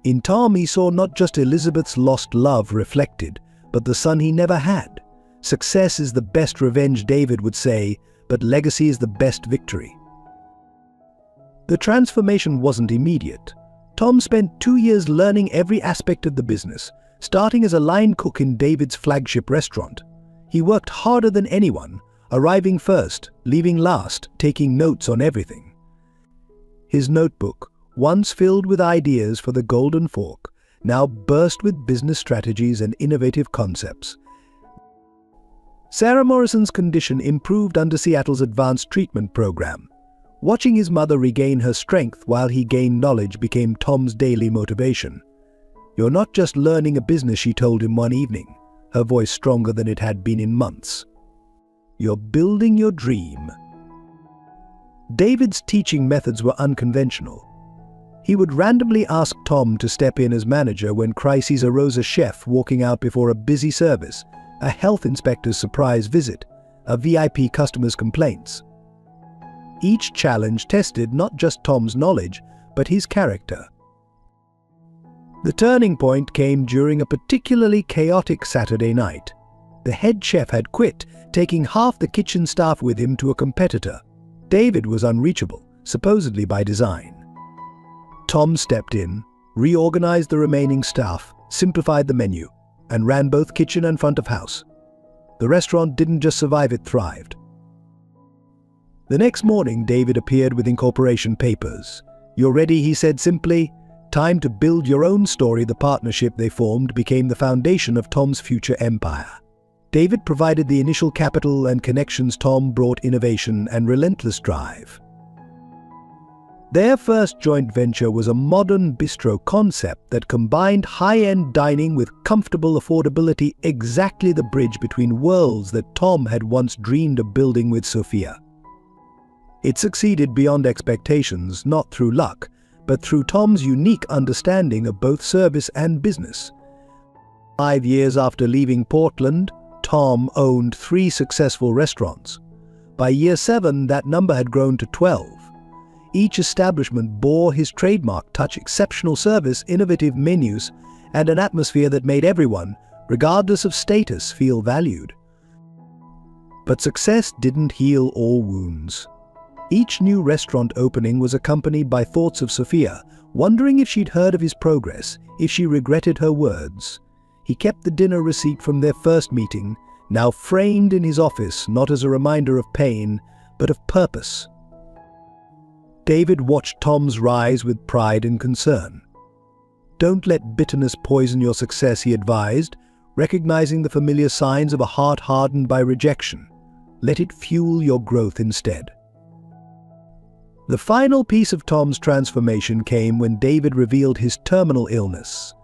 In Tom, he saw not just Elizabeth's lost love reflected, but the son he never had. Success is the best revenge, David would say, but legacy is the best victory. The transformation wasn't immediate. Tom spent 2 years learning every aspect of the business, starting as a line cook in David's flagship restaurant. He worked harder than anyone, arriving first, leaving last, taking notes on everything. His notebook, once filled with ideas for the Golden Fork, now burst with business strategies and innovative concepts. Sarah Morrison's condition improved under Seattle's advanced treatment program. Watching his mother regain her strength while he gained knowledge became Tom's daily motivation. "You're not just learning a business," she told him one evening, her voice stronger than it had been in months. "You're building your dream." David's teaching methods were unconventional. He would randomly ask Tom to step in as manager when crises arose: a chef walking out before a busy service, a health inspector's surprise visit, a VIP customer's complaints. Each challenge tested not just Tom's knowledge, but his character. The turning point came during a particularly chaotic Saturday night. The head chef had quit, taking half the kitchen staff with him to a competitor. David was unreachable, supposedly by design. Tom stepped in, reorganized the remaining staff, simplified the menu, and ran both kitchen and front of house. The restaurant didn't just survive, it thrived. The next morning, David appeared with incorporation papers. "You're ready," he said simply. Time to build your own story. The partnership they formed became the foundation of Tom's future empire. David provided the initial capital and connections. Tom brought innovation and relentless drive. Their first joint venture was a modern bistro concept that combined high-end dining with comfortable affordability, exactly the bridge between worlds that Tom had once dreamed of building with Sophia. It succeeded beyond expectations, not through luck, but through Tom's unique understanding of both service and business. 5 years after leaving Portland, Tom owned 3 successful restaurants. By year 7, that number had grown to 12. Each establishment bore his trademark touch: exceptional service, innovative menus, and an atmosphere that made everyone, regardless of status, feel valued. But success didn't heal all wounds. Each new restaurant opening was accompanied by thoughts of Sophia, wondering if she'd heard of his progress, if she regretted her words. He kept the dinner receipt from their first meeting, now framed in his office, not as a reminder of pain, but of purpose. David watched Tom's rise with pride and concern. "Don't let bitterness poison your success," he advised, recognizing the familiar signs of a heart hardened by rejection. "Let it fuel your growth instead." The final piece of Tom's transformation came when David revealed his terminal illness.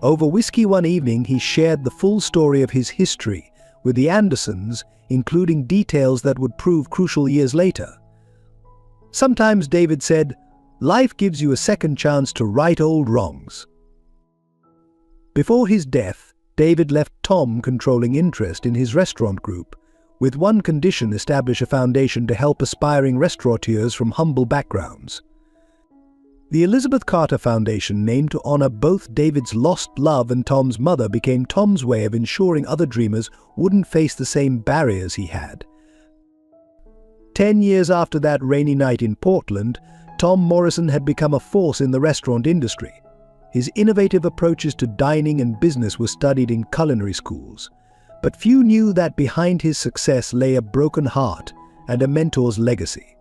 Over whiskey one evening, he shared the full story of his history with the Andersons, including details that would prove crucial years later. Sometimes, David said, life gives you a second chance to right old wrongs. Before his death, David left Tom controlling interest in his restaurant group, with one condition: establish a foundation to help aspiring restaurateurs from humble backgrounds. The Elizabeth Carter Foundation, named to honor both David's lost love and Tom's mother, became Tom's way of ensuring other dreamers wouldn't face the same barriers he had. 10 years after that rainy night in Portland, Tom Morrison had become a force in the restaurant industry. His innovative approaches to dining and business were studied in culinary schools. But few knew that behind his success lay a broken heart and a mentor's legacy.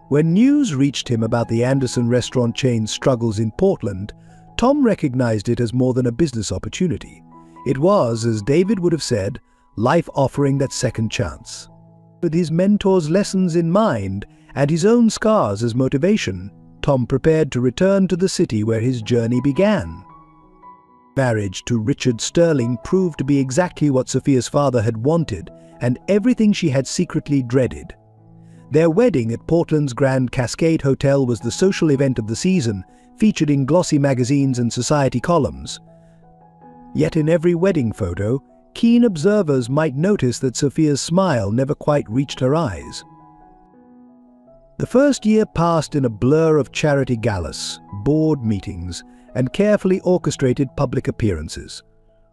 When news reached him about the Anderson restaurant chain's struggles in Portland, Tom recognized it as more than a business opportunity. It was, as David would have said, life offering that second chance. With his mentor's lessons in mind and his own scars as motivation, Tom prepared to return to the city where his journey began. Marriage to Richard Sterling proved to be exactly what Sophia's father had wanted, and everything she had secretly dreaded. Their wedding at Portland's Grand Cascade Hotel was the social event of the season, featured in glossy magazines and society columns. Yet in every wedding photo, keen observers might notice that Sophia's smile never quite reached her eyes. The first year passed in a blur of charity galas, board meetings, and carefully orchestrated public appearances.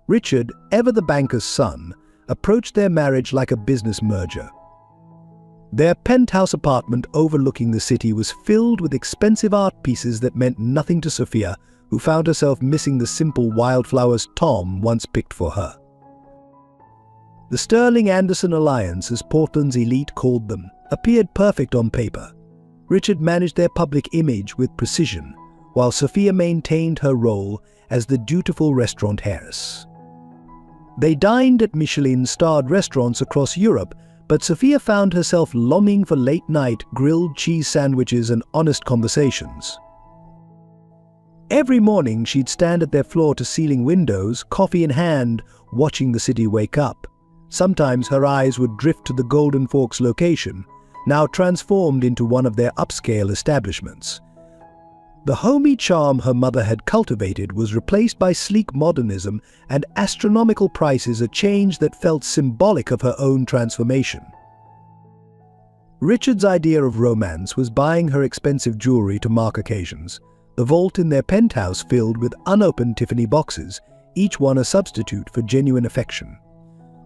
Richard, ever the banker's son, approached their marriage like a business merger. Their penthouse apartment overlooking the city was filled with expensive art pieces that meant nothing to Sophia, who found herself missing the simple wildflowers Tom once picked for her. The Sterling-Anderson alliance, as Portland's elite called them, appeared perfect on paper. Richard managed their public image with precision, while Sophia maintained her role as the dutiful restaurant heiress. They dined at Michelin-starred restaurants across Europe, but Sophia found herself longing for late-night grilled cheese sandwiches and honest conversations. Every morning she'd stand at their floor-to-ceiling windows, coffee in hand, watching the city wake up. Sometimes her eyes would drift to the Golden Forks location, now transformed into one of their upscale establishments. The homey charm her mother had cultivated was replaced by sleek modernism and astronomical prices, a change that felt symbolic of her own transformation. Richard's idea of romance was buying her expensive jewelry to mark occasions, the vault in their penthouse filled with unopened Tiffany boxes, each one a substitute for genuine affection.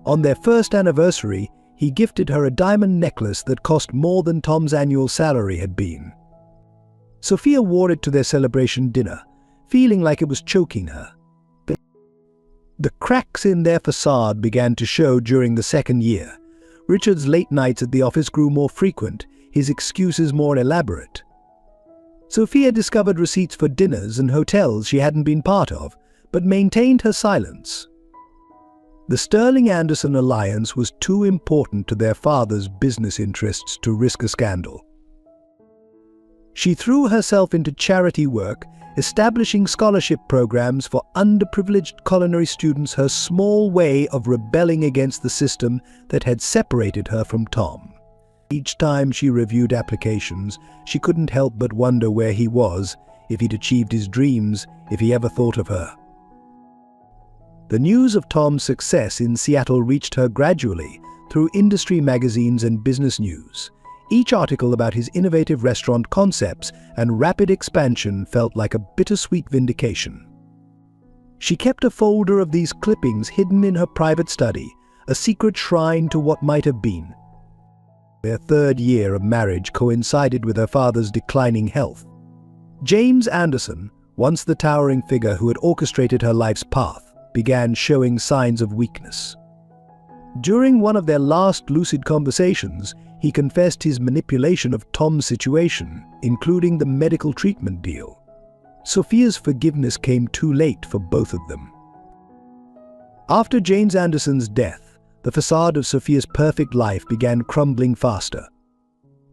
On their first anniversary, he gifted her a diamond necklace that cost more than Tom's annual salary had been. Sophia wore it to their celebration dinner, feeling like it was choking her. The cracks in their facade began to show during the second year. Richard's late nights at the office grew more frequent, his excuses more elaborate. Sophia discovered receipts for dinners and hotels she hadn't been part of, but maintained her silence. The Sterling-Anderson alliance was too important to their father's business interests to risk a scandal. She threw herself into charity work, establishing scholarship programs for underprivileged culinary students, her small way of rebelling against the system that had separated her from Tom. Each time she reviewed applications, she couldn't help but wonder where he was, if he'd achieved his dreams, if he ever thought of her. The news of Tom's success in Seattle reached her gradually through industry magazines and business news. Each article about his innovative restaurant concepts and rapid expansion felt like a bittersweet vindication. She kept a folder of these clippings hidden in her private study, a secret shrine to what might have been. Their third year of marriage coincided with her father's declining health. James Anderson, once the towering figure who had orchestrated her life's path, began showing signs of weakness. During one of their last lucid conversations, he confessed his manipulation of Tom's situation, including the medical treatment deal. Sophia's forgiveness came too late for both of them. After James Anderson's death, the facade of Sophia's perfect life began crumbling faster.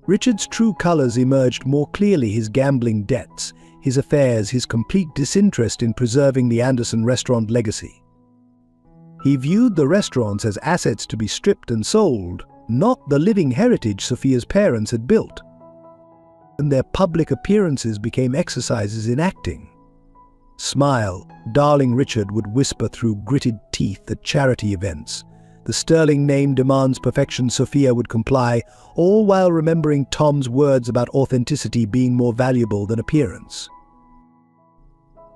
Richard's true colors emerged more clearly: his gambling debts, his affairs, his complete disinterest in preserving the Anderson restaurant legacy. He viewed the restaurants as assets to be stripped and sold, not the living heritage Sophia's parents had built. And their public appearances became exercises in acting. "Smile, darling," Richard would whisper through gritted teeth at charity events. The sterling name demands perfection. Sophia would comply, all while remembering Tom's words about authenticity being more valuable than appearance.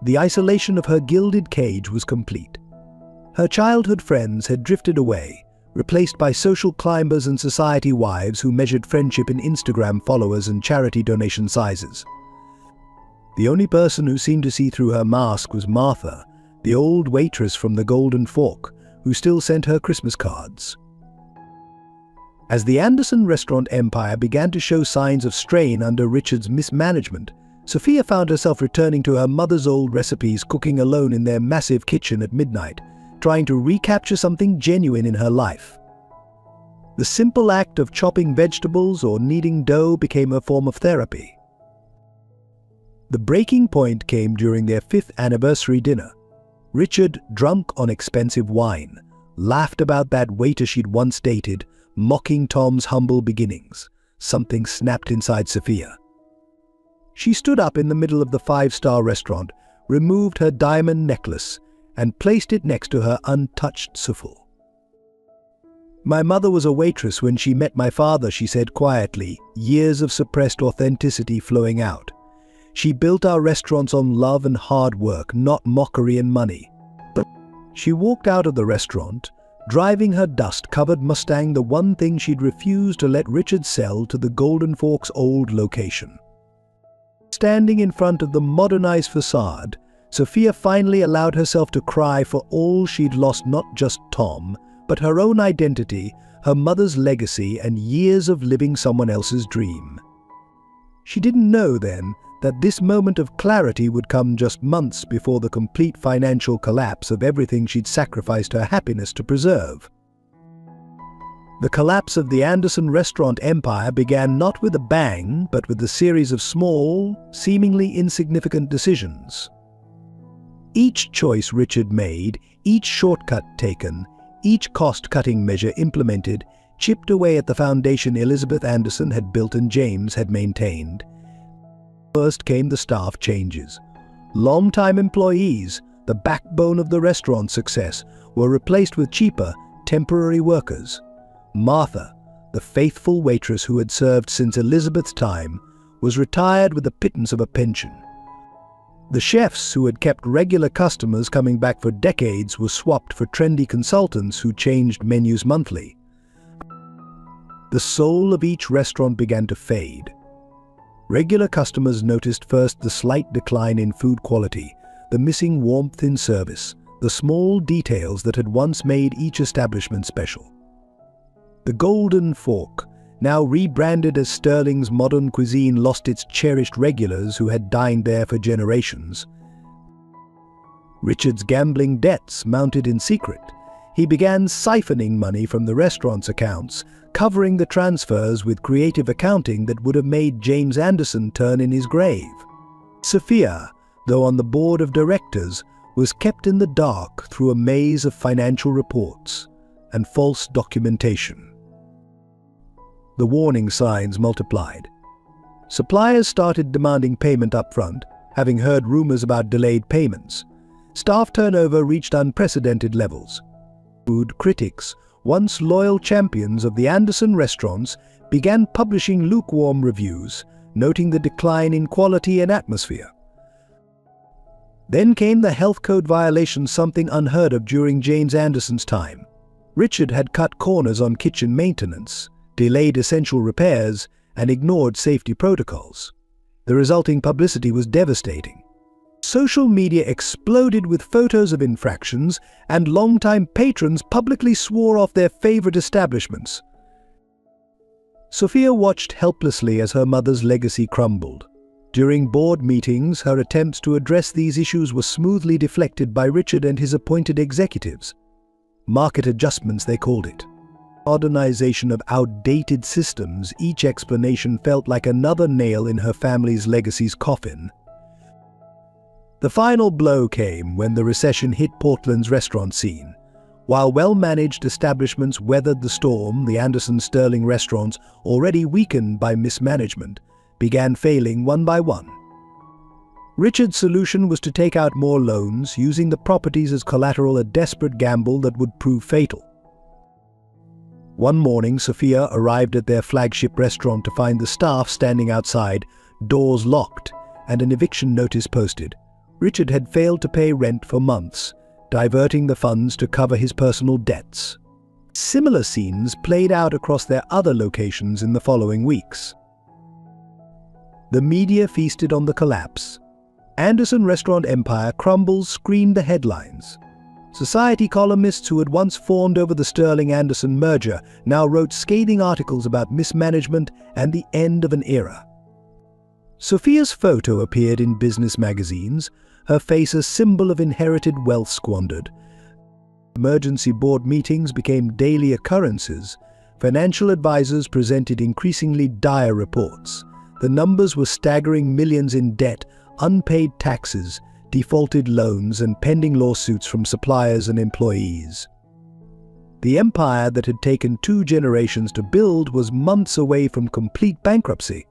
The isolation of her gilded cage was complete. Her childhood friends had drifted away, replaced by social climbers and society wives who measured friendship in Instagram followers and charity donation sizes. The only person who seemed to see through her mask was Martha, the old waitress from the Golden Fork, who still sent her Christmas cards. As the Anderson restaurant empire began to show signs of strain under Richard's mismanagement, Sophia found herself returning to her mother's old recipes, cooking alone in their massive kitchen at midnight, trying to recapture something genuine in her life. The simple act of chopping vegetables or kneading dough became a form of therapy. The breaking point came during their 5th anniversary dinner. Richard, drunk on expensive wine, laughed about that waiter she'd once dated, mocking Tom's humble beginnings. Something snapped inside Sophia. She stood up in the middle of the 5-star restaurant, removed her diamond necklace, and placed it next to her untouched souffle. "My mother was a waitress when she met my father," she said quietly, years of suppressed authenticity flowing out. "She built our restaurants on love and hard work, not mockery and money." But she walked out of the restaurant, driving her dust-covered Mustang, the one thing she'd refused to let Richard sell, to the Golden Fork's old location. Standing in front of the modernized facade, Sophia finally allowed herself to cry for all she'd lost, not just Tom, but her own identity, her mother's legacy, and years of living someone else's dream. She didn't know then that this moment of clarity would come just months before the complete financial collapse of everything she'd sacrificed her happiness to preserve. The collapse of the Anderson restaurant empire began not with a bang, but with a series of small, seemingly insignificant decisions. Each choice Richard made, each shortcut taken, each cost-cutting measure implemented, chipped away at the foundation Elizabeth Anderson had built and James had maintained. First came the staff changes. Long-time employees, the backbone of the restaurant's success, were replaced with cheaper, temporary workers. Martha, the faithful waitress who had served since Elizabeth's time, was retired with a pittance of a pension. The chefs who had kept regular customers coming back for decades were swapped for trendy consultants who changed menus monthly. The soul of each restaurant began to fade. Regular customers noticed first the slight decline in food quality, the missing warmth in service, the small details that had once made each establishment special. The Golden Fork, now rebranded as Sterling's Modern Cuisine, lost its cherished regulars who had dined there for generations. Richard's gambling debts mounted in secret. He began siphoning money from the restaurant's accounts, covering the transfers with creative accounting that would have made James Anderson turn in his grave. Sophia, though on the board of directors, was kept in the dark through a maze of financial reports and false documentation. The warning signs multiplied. Suppliers started demanding payment upfront, having heard rumors about delayed payments. Staff turnover reached unprecedented levels. Food critics, once loyal champions of the Anderson restaurants, began publishing lukewarm reviews, noting the decline in quality and atmosphere. Then came the health code violations, something unheard of during James Anderson's time. Richard had cut corners on kitchen maintenance, delayed essential repairs, and ignored safety protocols. The resulting publicity was devastating. Social media exploded with photos of infractions, and longtime patrons publicly swore off their favorite establishments. Sophia watched helplessly as her mother's legacy crumbled. During board meetings, her attempts to address these issues were smoothly deflected by Richard and his appointed executives. Market adjustments, they called it. Modernization of outdated systems, each explanation felt like another nail in her family's legacy's coffin. The final blow came when the recession hit Portland's restaurant scene. While well-managed establishments weathered the storm, the Anderson Sterling restaurants, already weakened by mismanagement, began failing one by one. Richard's solution was to take out more loans, using the properties as collateral, a desperate gamble that would prove fatal. One morning, Sophia arrived at their flagship restaurant to find the staff standing outside, doors locked, and an eviction notice posted. Richard had failed to pay rent for months, diverting the funds to cover his personal debts. Similar scenes played out across their other locations in the following weeks. The media feasted on the collapse. Anderson restaurant empire crumbles screamed the headlines. Society columnists who had once fawned over the Sterling-Anderson merger now wrote scathing articles about mismanagement and the end of an era. Sophia's photo appeared in business magazines, her face a symbol of inherited wealth squandered. Emergency board meetings became daily occurrences. Financial advisors presented increasingly dire reports. The numbers were staggering: millions in debt, unpaid taxes, defaulted loans, and pending lawsuits from suppliers and employees. The empire that had taken 2 generations to build was months away from complete bankruptcy.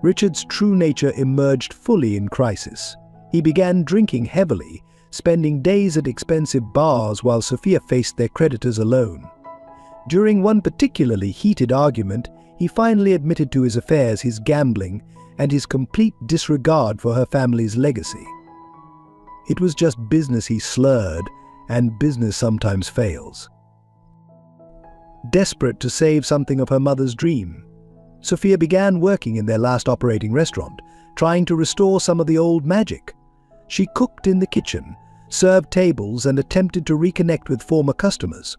Richard's true nature emerged fully in crisis. He began drinking heavily, spending days at expensive bars while Sophia faced their creditors alone. During one particularly heated argument, he finally admitted to his affairs, his gambling, and his complete disregard for her family's legacy. It was just business, he slurred, and business sometimes fails. Desperate to save something of her mother's dream, Sophia began working in their last operating restaurant, trying to restore some of the old magic. She cooked in the kitchen, served tables, and attempted to reconnect with former customers.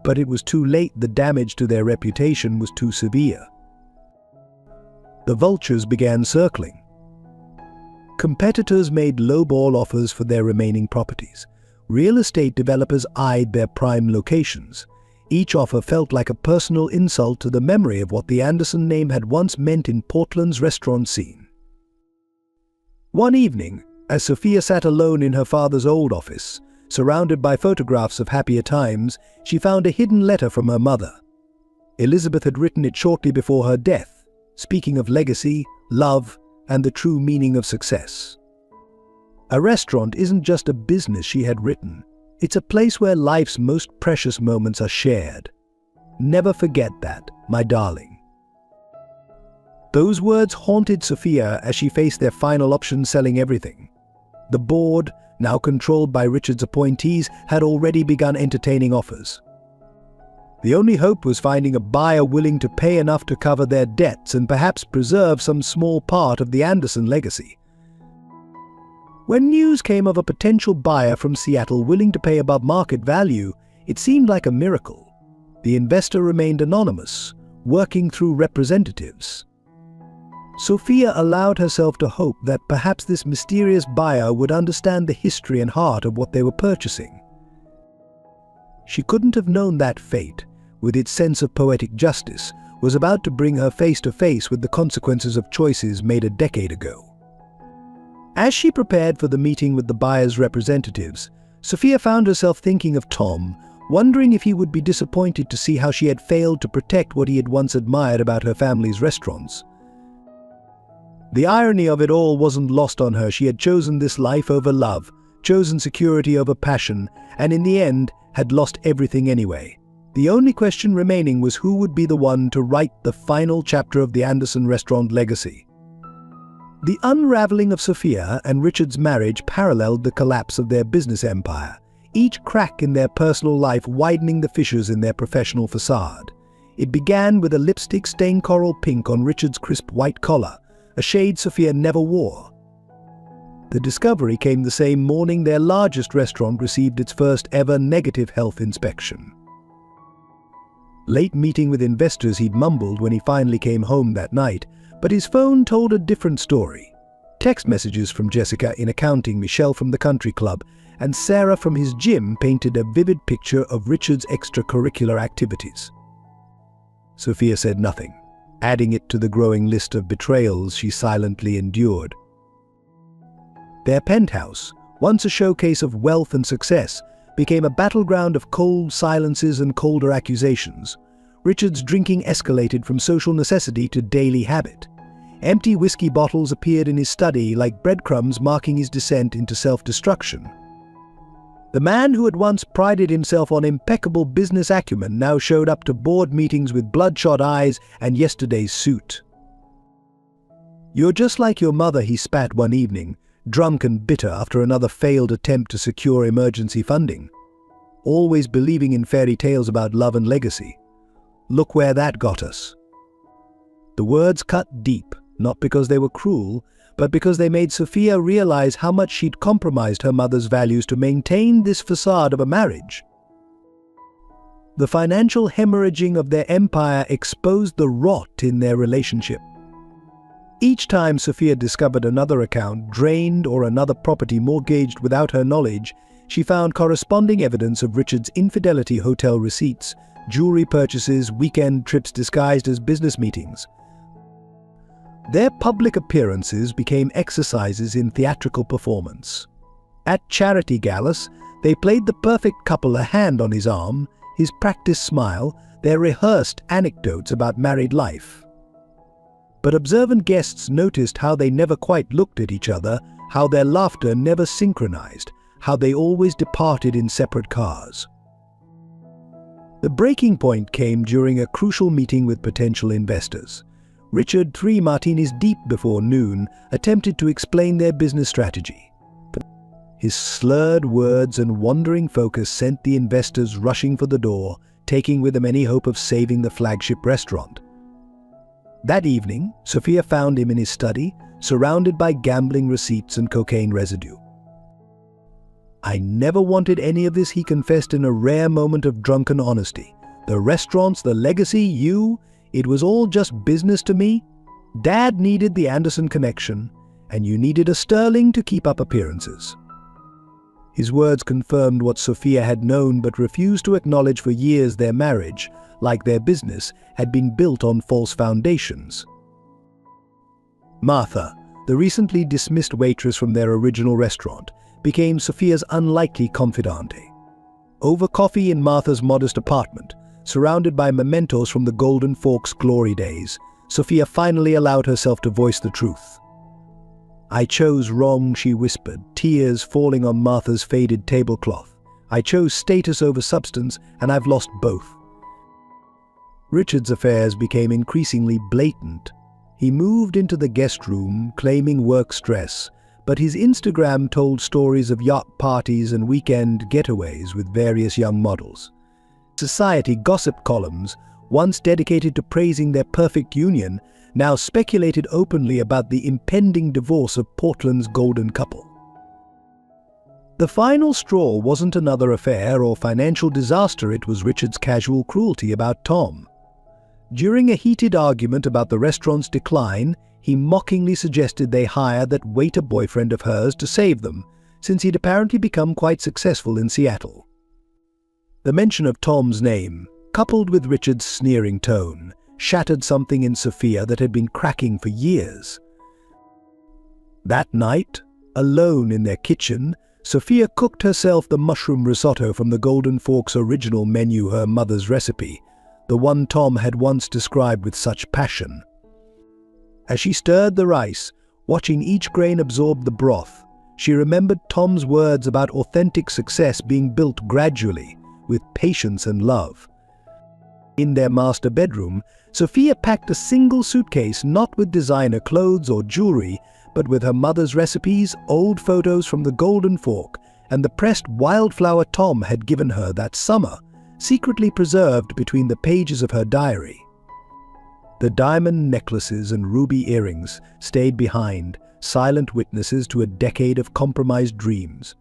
But it was too late. The damage to their reputation was too severe. The vultures began circling. Competitors made lowball offers for their remaining properties. Real estate developers eyed their prime locations. Each offer felt like a personal insult to the memory of what the Anderson name had once meant in Portland's restaurant scene. One evening, as Sophia sat alone in her father's old office, surrounded by photographs of happier times, she found a hidden letter from her mother. Elizabeth had written it shortly before her death, speaking of legacy, love, and the true meaning of success. A restaurant isn't just a business, she had written. It's a place where life's most precious moments are shared. Never forget that, my darling. Those words haunted Sophia as she faced their final option, selling everything. The board, now controlled by Richard's appointees, had already begun entertaining offers. The only hope was finding a buyer willing to pay enough to cover their debts and perhaps preserve some small part of the Anderson legacy. When news came of a potential buyer from Seattle willing to pay above market value, it seemed like a miracle. The investor remained anonymous, working through representatives. Sophia allowed herself to hope that perhaps this mysterious buyer would understand the history and heart of what they were purchasing. She couldn't have known that fate, with its sense of poetic justice, was about to bring her face to face with the consequences of choices made a decade ago. As she prepared for the meeting with the buyer's representatives, Sophia found herself thinking of Tom, wondering if he would be disappointed to see how she had failed to protect what he had once admired about her family's restaurants. The irony of it all wasn't lost on her. She had chosen this life over love, chosen security over passion, and in the end had lost everything anyway. The only question remaining was who would be the one to write the final chapter of the Anderson restaurant legacy. The unraveling of Sophia and Richard's marriage paralleled the collapse of their business empire, each crack in their personal life widening the fissures in their professional facade. It began with a lipstick-stained coral pink on Richard's crisp white collar, a shade Sophia never wore. The discovery came the same morning their largest restaurant received its first ever negative health inspection. Late meeting with investors, he'd mumbled when he finally came home that night, but his phone told a different story. Text messages from Jessica in accounting, Michelle from the country club, and Sarah from his gym painted a vivid picture of Richard's extracurricular activities. Sophia said nothing, adding it to the growing list of betrayals she silently endured. Their penthouse, once a showcase of wealth and success, became a battleground of cold silences and colder accusations. Richard's drinking escalated from social necessity to daily habit. Empty whiskey bottles appeared in his study like breadcrumbs marking his descent into self-destruction. The man who had once prided himself on impeccable business acumen now showed up to board meetings with bloodshot eyes and yesterday's suit. "You're just like your mother," he spat one evening, drunk and bitter after another failed attempt to secure emergency funding. "Always believing in fairy tales about love and legacy. Look where that got us." The words cut deep, not because they were cruel, but because they made Sophia realize how much she'd compromised her mother's values to maintain this facade of a marriage. The financial hemorrhaging of their empire exposed the rot in their relationship. Each time Sophia discovered another account drained or another property mortgaged without her knowledge, she found corresponding evidence of Richard's infidelity: hotel receipts, jewelry purchases, weekend trips disguised as business meetings. Their public appearances became exercises in theatrical performance. At charity galas, they played the perfect couple, a hand on his arm, his practiced smile, their rehearsed anecdotes about married life. But observant guests noticed how they never quite looked at each other, how their laughter never synchronized, how they always departed in separate cars. The breaking point came during a crucial meeting with potential investors. Richard, 3 martinis deep before noon, attempted to explain their business strategy. His slurred words and wandering focus sent the investors rushing for the door, taking with them any hope of saving the flagship restaurant. That evening, Sophia found him in his study, surrounded by gambling receipts and cocaine residue. "I never wanted any of this," he confessed in a rare moment of drunken honesty. "The restaurants, the legacy, you, it was all just business to me. Dad needed the Anderson connection, and you needed a sterling to keep up appearances." His words confirmed what Sophia had known but refused to acknowledge for years. Their marriage, like their business, had been built on false foundations. Martha, the recently dismissed waitress from their original restaurant, became Sophia's unlikely confidante. Over coffee in Martha's modest apartment, surrounded by mementos from the Golden Forks glory days, Sophia finally allowed herself to voice the truth. "I chose wrong," she whispered, tears falling on Martha's faded tablecloth. "I chose status over substance, and I've lost both." Richard's affairs became increasingly blatant. He moved into the guest room, claiming work stress, but his Instagram told stories of yacht parties and weekend getaways with various young models. Society gossip columns, once dedicated to praising their perfect union, now speculated openly about the impending divorce of Portland's golden couple. The final straw wasn't another affair or financial disaster, it was Richard's casual cruelty about Tom. During a heated argument about the restaurant's decline, he mockingly suggested they hire that waiter boyfriend of hers to save them, since he'd apparently become quite successful in Seattle. The mention of Tom's name, coupled with Richard's sneering tone, shattered something in Sophia that had been cracking for years. That night, alone in their kitchen, Sophia cooked herself the mushroom risotto from the Golden Forks original menu, her mother's recipe, the one Tom had once described with such passion. As she stirred the rice, watching each grain absorb the broth, she remembered Tom's words about authentic success being built gradually, with patience and love. In their master bedroom, Sophia packed a single suitcase, not with designer clothes or jewelry, but with her mother's recipes, old photos from the Golden Fork, and the pressed wildflower Tom had given her that summer, secretly preserved between the pages of her diary. The diamond necklaces and ruby earrings stayed behind, silent witnesses to a decade of compromised dreams.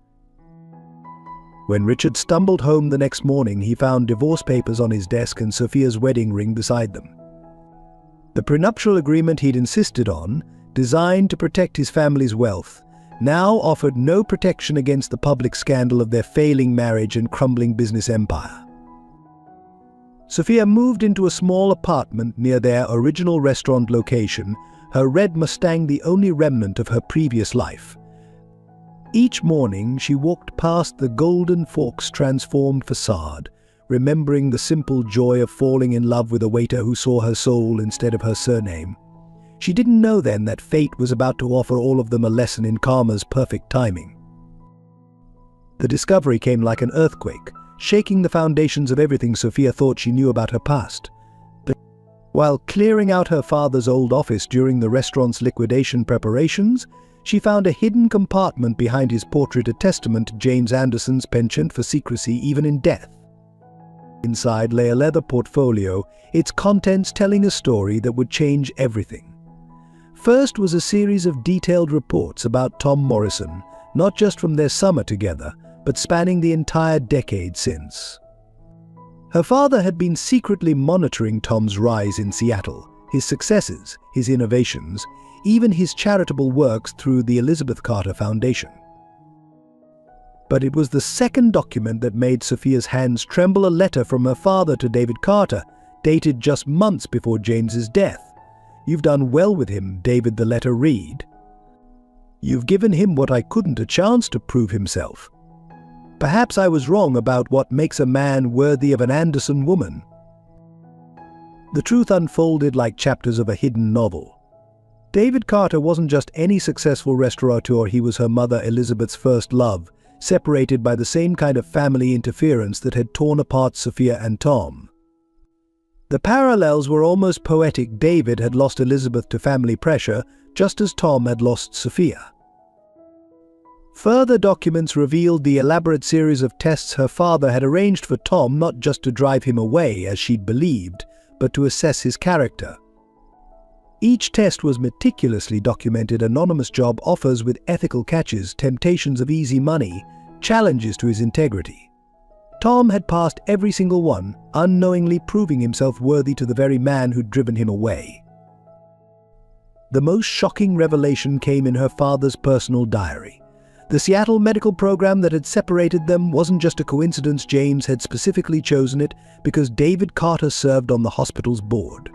When Richard stumbled home the next morning, he found divorce papers on his desk and Sophia's wedding ring beside them. The prenuptial agreement he'd insisted on, designed to protect his family's wealth, now offered no protection against the public scandal of their failing marriage and crumbling business empire. Sophia moved into a small apartment near their original restaurant location, her red Mustang the only remnant of her previous life. Each morning she walked past the Golden Forks' transformed facade, remembering the simple joy of falling in love with a waiter who saw her soul instead of her surname. She didn't know then that fate was about to offer all of them a lesson in karma's perfect timing. The discovery came like an earthquake, shaking the foundations of everything Sophia thought she knew about her past. While clearing out her father's old office during the restaurant's liquidation preparations, she found a hidden compartment behind his portrait, a testament to James Anderson's penchant for secrecy even in death. Inside lay a leather portfolio, its contents telling a story that would change everything. First was a series of detailed reports about Tom Morrison, not just from their summer together, but spanning the entire decade since. Her father had been secretly monitoring Tom's rise in Seattle, his successes, his innovations, even his charitable works through the Elizabeth Carter Foundation. But it was the second document that made Sophia's hands tremble, a letter from her father to David Carter, dated just months before James's death. "You've done well with him," David the letter read. "You've given him what I couldn't, a chance to prove himself. Perhaps I was wrong about what makes a man worthy of an Anderson woman." The truth unfolded like chapters of a hidden novel. David Carter wasn't just any successful restaurateur, he was her mother Elizabeth's first love, separated by the same kind of family interference that had torn apart Sophia and Tom. The parallels were almost poetic. David had lost Elizabeth to family pressure, just as Tom had lost Sophia. Further documents revealed the elaborate series of tests her father had arranged for Tom, not just to drive him away, as she'd believed, but to assess his character. Each test was meticulously documented: anonymous job offers with ethical catches, temptations of easy money, challenges to his integrity. Tom had passed every single one, unknowingly proving himself worthy to the very man who'd driven him away. The most shocking revelation came in her father's personal diary. The Seattle medical program that had separated them wasn't just a coincidence. James had specifically chosen it because David Carter served on the hospital's board.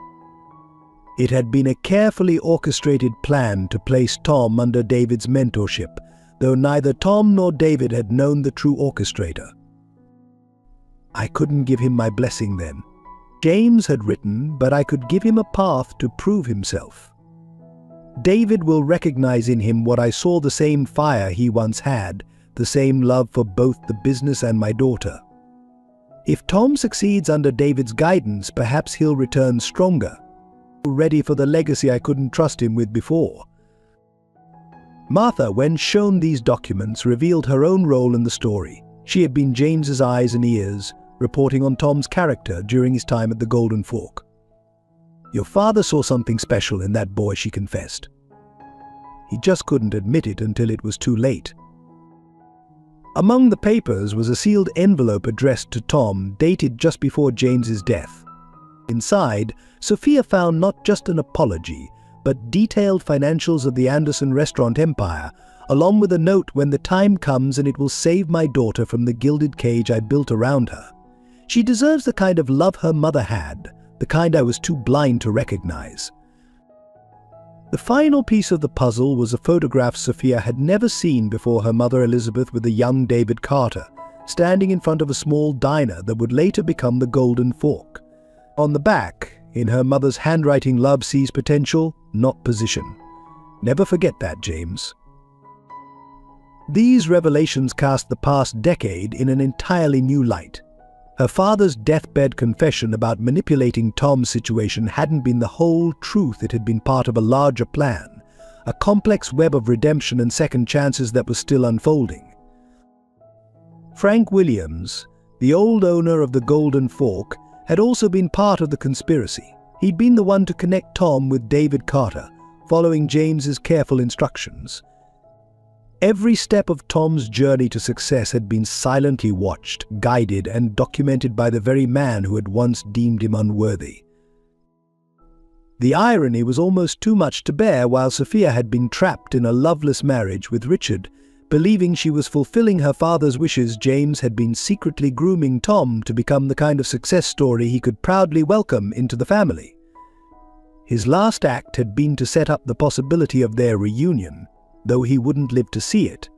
It had been a carefully orchestrated plan to place Tom under David's mentorship, though neither Tom nor David had known the true orchestrator. "I couldn't give him my blessing then," James had written, "but I could give him a path to prove himself. David will recognize in him what I saw, the same fire he once had, the same love for both the business and my daughter. If Tom succeeds under David's guidance, perhaps he'll return stronger, ready for the legacy I couldn't trust him with before." Martha, when shown these documents, revealed her own role in the story. She had been James's eyes and ears, reporting on Tom's character during his time at the Golden Fork. "Your father saw something special in that boy," she confessed. "He just couldn't admit it until it was too late." Among the papers was a sealed envelope addressed to Tom, dated just before James's death. Inside, Sophia found not just an apology, but detailed financials of the Anderson restaurant empire, along with a note: "When the time comes, and it will save my daughter from the gilded cage I built around her. She deserves the kind of love her mother had, the kind I was too blind to recognize." The final piece of the puzzle was a photograph Sophia had never seen before: her mother Elizabeth with a young David Carter, standing in front of a small diner that would later become the Golden Fork. On the back, in her mother's handwriting: "Love sees potential, not position. Never forget that, James." These revelations cast the past decade in an entirely new light. Her father's deathbed confession about manipulating Tom's situation hadn't been the whole truth. It had been part of a larger plan, a complex web of redemption and second chances that was still unfolding. Frank Williams, the old owner of the Golden Fork, had also been part of the conspiracy. He'd been the one to connect Tom with David Carter, following James's careful instructions. Every step of Tom's journey to success had been silently watched, guided, and documented by the very man who had once deemed him unworthy. The irony was almost too much to bear. While Sophia had been trapped in a loveless marriage with Richard, believing she was fulfilling her father's wishes, James had been secretly grooming Tom to become the kind of success story he could proudly welcome into the family. His last act had been to set up the possibility of their reunion, though he wouldn't live to see it.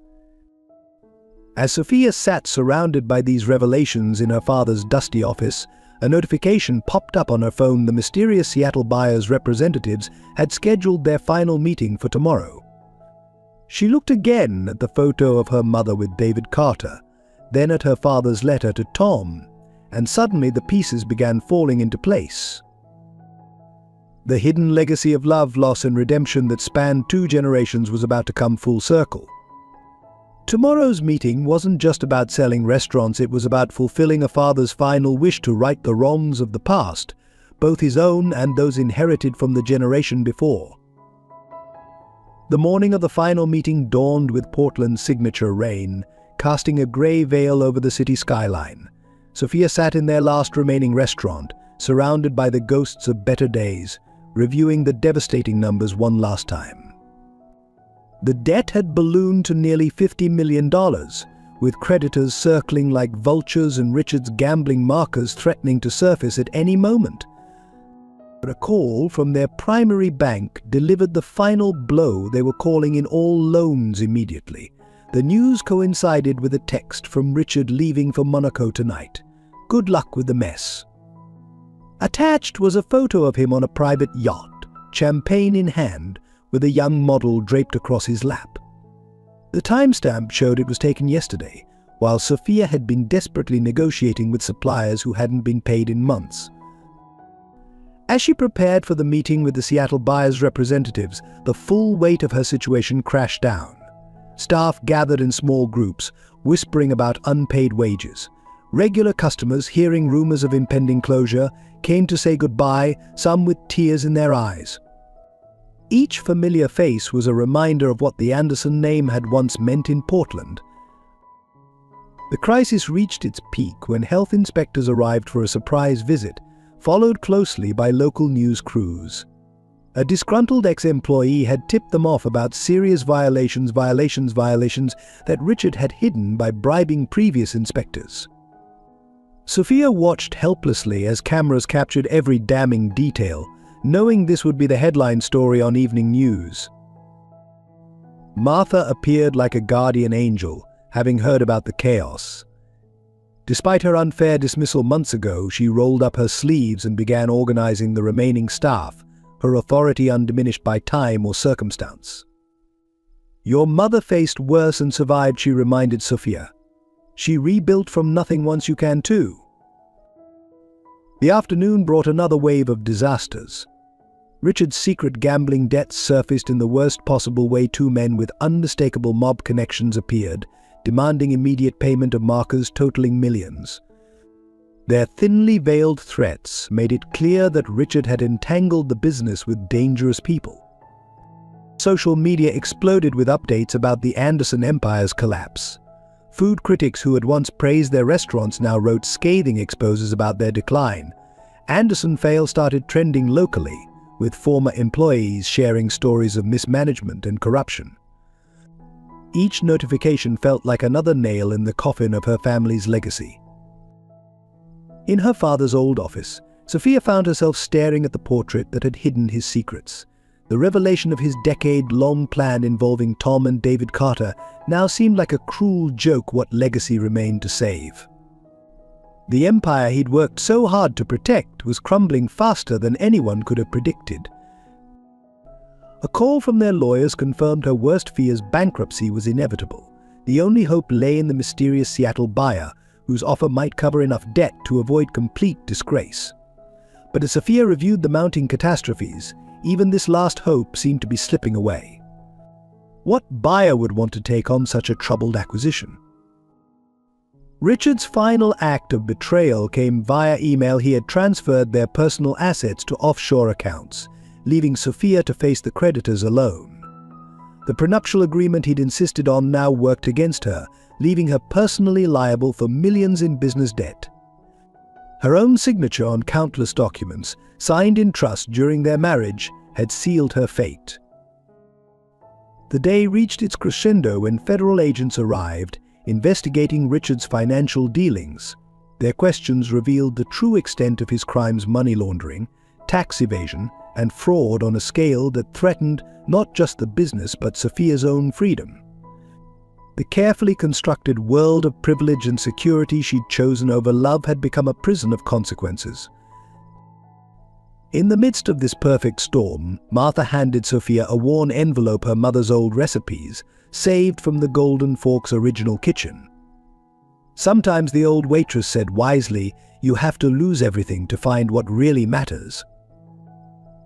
As Sophia sat surrounded by these revelations in her father's dusty office, a notification popped up on her phone. The mysterious Seattle buyers' representatives had scheduled their final meeting for tomorrow. She looked again at the photo of her mother with David Carter, then at her father's letter to Tom, and suddenly the pieces began falling into place. The hidden legacy of love, loss, and redemption that spanned 2 generations was about to come full circle. Tomorrow's meeting wasn't just about selling restaurants. It was about fulfilling a father's final wish to right the wrongs of the past, both his own and those inherited from the generation before. The morning of the final meeting dawned with Portland's signature rain, casting a gray veil over the city skyline. Sophia sat in their last remaining restaurant, surrounded by the ghosts of better days, reviewing the devastating numbers one last time. The debt had ballooned to nearly $50 million, with creditors circling like vultures and Richard's gambling markers threatening to surface at any moment. But a call from their primary bank delivered the final blow. They were calling in all loans immediately. The news coincided with a text from Richard leaving for Monaco tonight. Good luck with the mess. Attached was a photo of him on a private yacht, champagne in hand, with a young model draped across his lap. The timestamp showed it was taken yesterday, while Sophia had been desperately negotiating with suppliers who hadn't been paid in months. As she prepared for the meeting with the Seattle buyers' representatives, the full weight of her situation crashed down. Staff gathered in small groups, whispering about unpaid wages. Regular customers, hearing rumors of impending closure, came to say goodbye, some with tears in their eyes. Each familiar face was a reminder of what the Anderson name had once meant in Portland. The crisis reached its peak when health inspectors arrived for a surprise visit, followed closely by local news crews. A disgruntled ex-employee had tipped them off about serious violations that Richard had hidden by bribing previous inspectors. Sophia watched helplessly as cameras captured every damning detail, knowing this would be the headline story on evening news. Martha appeared like a guardian angel, having heard about the chaos. Despite her unfair dismissal months ago, she rolled up her sleeves and began organizing the remaining staff, her authority undiminished by time or circumstance. "Your mother faced worse and survived," she reminded Sophia. "She rebuilt from nothing once you can too." The afternoon brought another wave of disasters. Richard's secret gambling debts surfaced in the worst possible way. Two men with unmistakable mob connections appeared, demanding immediate payment of markers totaling millions. Their thinly veiled threats made it clear that Richard had entangled the business with dangerous people. Social media exploded with updates about the Anderson empire's collapse. Food critics who had once praised their restaurants now wrote scathing exposes about their decline. Anderson fail started trending locally, with former employees sharing stories of mismanagement and corruption. Each notification felt like another nail in the coffin of her family's legacy. In her father's old office, Sophia found herself staring at the portrait that had hidden his secrets. The revelation of his decade-long plan involving Tom and David Carter now seemed like a cruel joke. What legacy remained to save? The empire he'd worked so hard to protect was crumbling faster than anyone could have predicted. A call from their lawyers confirmed her worst fears: bankruptcy was inevitable. The only hope lay in the mysterious Seattle buyer, whose offer might cover enough debt to avoid complete disgrace. But as Sophia reviewed the mounting catastrophes, even this last hope seemed to be slipping away. What buyer would want to take on such a troubled acquisition? Richard's final act of betrayal came via email. He had transferred their personal assets to offshore accounts, leaving Sophia to face the creditors alone. The prenuptial agreement he'd insisted on now worked against her, leaving her personally liable for millions in business debt. Her own signature on countless documents, signed in trust during their marriage, had sealed her fate. The day reached its crescendo when federal agents arrived, investigating Richard's financial dealings. Their questions revealed the true extent of his crimes: money laundering, tax evasion, and fraud on a scale that threatened not just the business but Sophia's own freedom. The carefully constructed world of privilege and security she'd chosen over love had become a prison of consequences. In the midst of this perfect storm, Martha handed Sophia a worn envelope, her mother's old recipes, saved from the Golden Fork's original kitchen. Sometimes, the old waitress said wisely, you have to lose everything to find what really matters.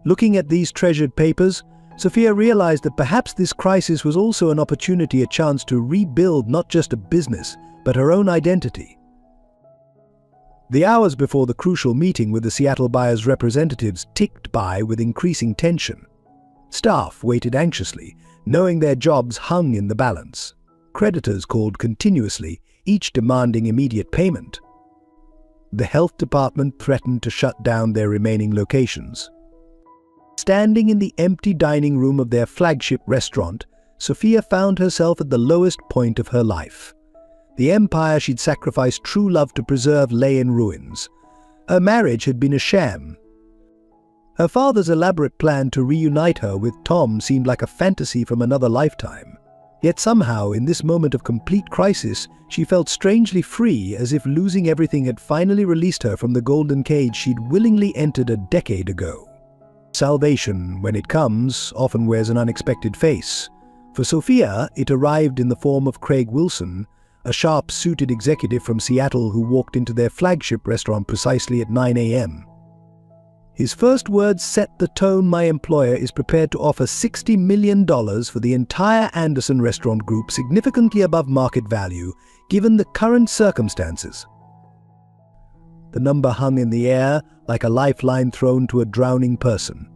Looking at these treasured papers, Sophia realized that perhaps this crisis was also an opportunity, a chance to rebuild not just a business, but her own identity. The hours before the crucial meeting with the Seattle buyers' representatives ticked by with increasing tension. Staff waited anxiously, knowing their jobs hung in the balance. Creditors called continuously, each demanding immediate payment. The health department threatened to shut down their remaining locations. Standing in the empty dining room of their flagship restaurant, Sophia found herself at the lowest point of her life. The empire she'd sacrificed true love to preserve lay in ruins. Her marriage had been a sham. Her father's elaborate plan to reunite her with Tom seemed like a fantasy from another lifetime. Yet somehow, in this moment of complete crisis, she felt strangely free, as if losing everything had finally released her from the golden cage she'd willingly entered a decade ago. Salvation, when it comes, often wears an unexpected face. For Sophia, it arrived in the form of Craig Wilson, a sharp-suited executive from Seattle who walked into their flagship restaurant precisely at 9 a.m. His first words set the tone: "My employer is prepared to offer $60 million for the entire Anderson restaurant group, significantly above market value, given the current circumstances." The number hung in the air like a lifeline thrown to a drowning person.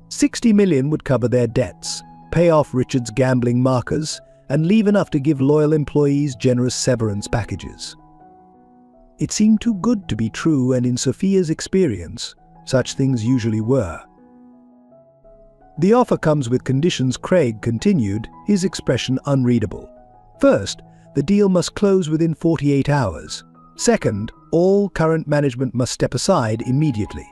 $60 million would cover their debts, pay off Richard's gambling markers, and leave enough to give loyal employees generous severance packages. It seemed too good to be true, and in Sophia's experience, such things usually were. "The offer comes with conditions," Craig continued, his expression unreadable. "First, the deal must close within 48 hours. Second, all current management must step aside immediately.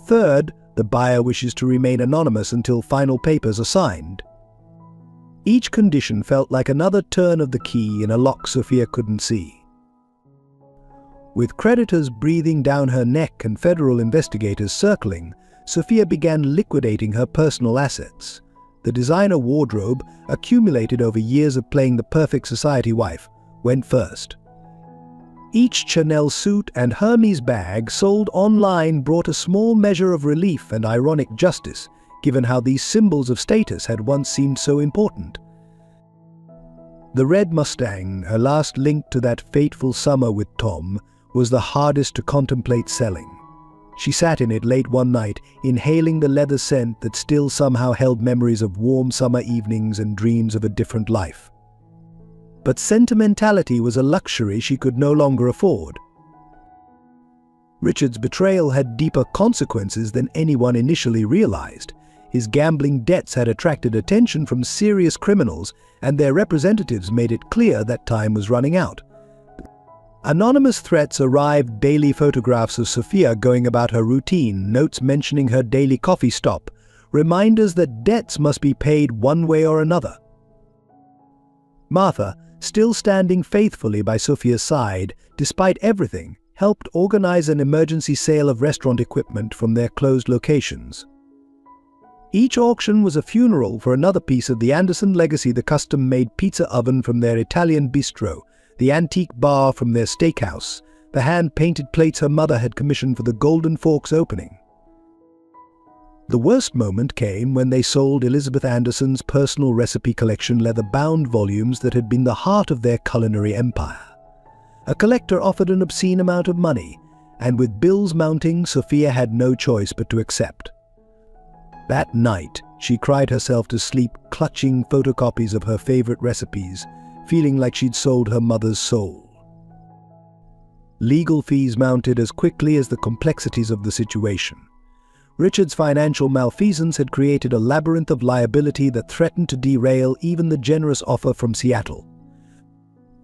Third, the buyer wishes to remain anonymous until final papers are signed." Each condition felt like another turn of the key in a lock Sophia couldn't see. With creditors breathing down her neck and federal investigators circling, Sophia began liquidating her personal assets. The designer wardrobe, accumulated over years of playing the perfect society wife, went first. Each Chanel suit and Hermes bag sold online brought a small measure of relief and ironic justice, given how these symbols of status had once seemed so important. The red Mustang, her last link to that fateful summer with Tom, was the hardest to contemplate selling. She sat in it late one night, inhaling the leather scent that still somehow held memories of warm summer evenings and dreams of a different life. But sentimentality was a luxury she could no longer afford. Richard's betrayal had deeper consequences than anyone initially realized. His gambling debts had attracted attention from serious criminals, and their representatives made it clear that time was running out. Anonymous threats arrived: daily photographs of Sophia going about her routine, notes mentioning her daily coffee stop, reminders that debts must be paid one way or another. Martha, still standing faithfully by Sophia's side, despite everything, helped organize an emergency sale of restaurant equipment from their closed locations. Each auction was a funeral for another piece of the Anderson legacy: the custom-made pizza oven from their Italian bistro, the antique bar from their steakhouse, the hand-painted plates her mother had commissioned for the Golden Forks opening. The worst moment came when they sold Elizabeth Anderson's personal recipe collection, leather-bound volumes that had been the heart of their culinary empire. A collector offered an obscene amount of money, and with bills mounting, Sophia had no choice but to accept. That night, she cried herself to sleep, clutching photocopies of her favorite recipes, feeling like she'd sold her mother's soul. Legal fees mounted as quickly as the complexities of the situation. Richard's financial malfeasance had created a labyrinth of liability that threatened to derail even the generous offer from Seattle.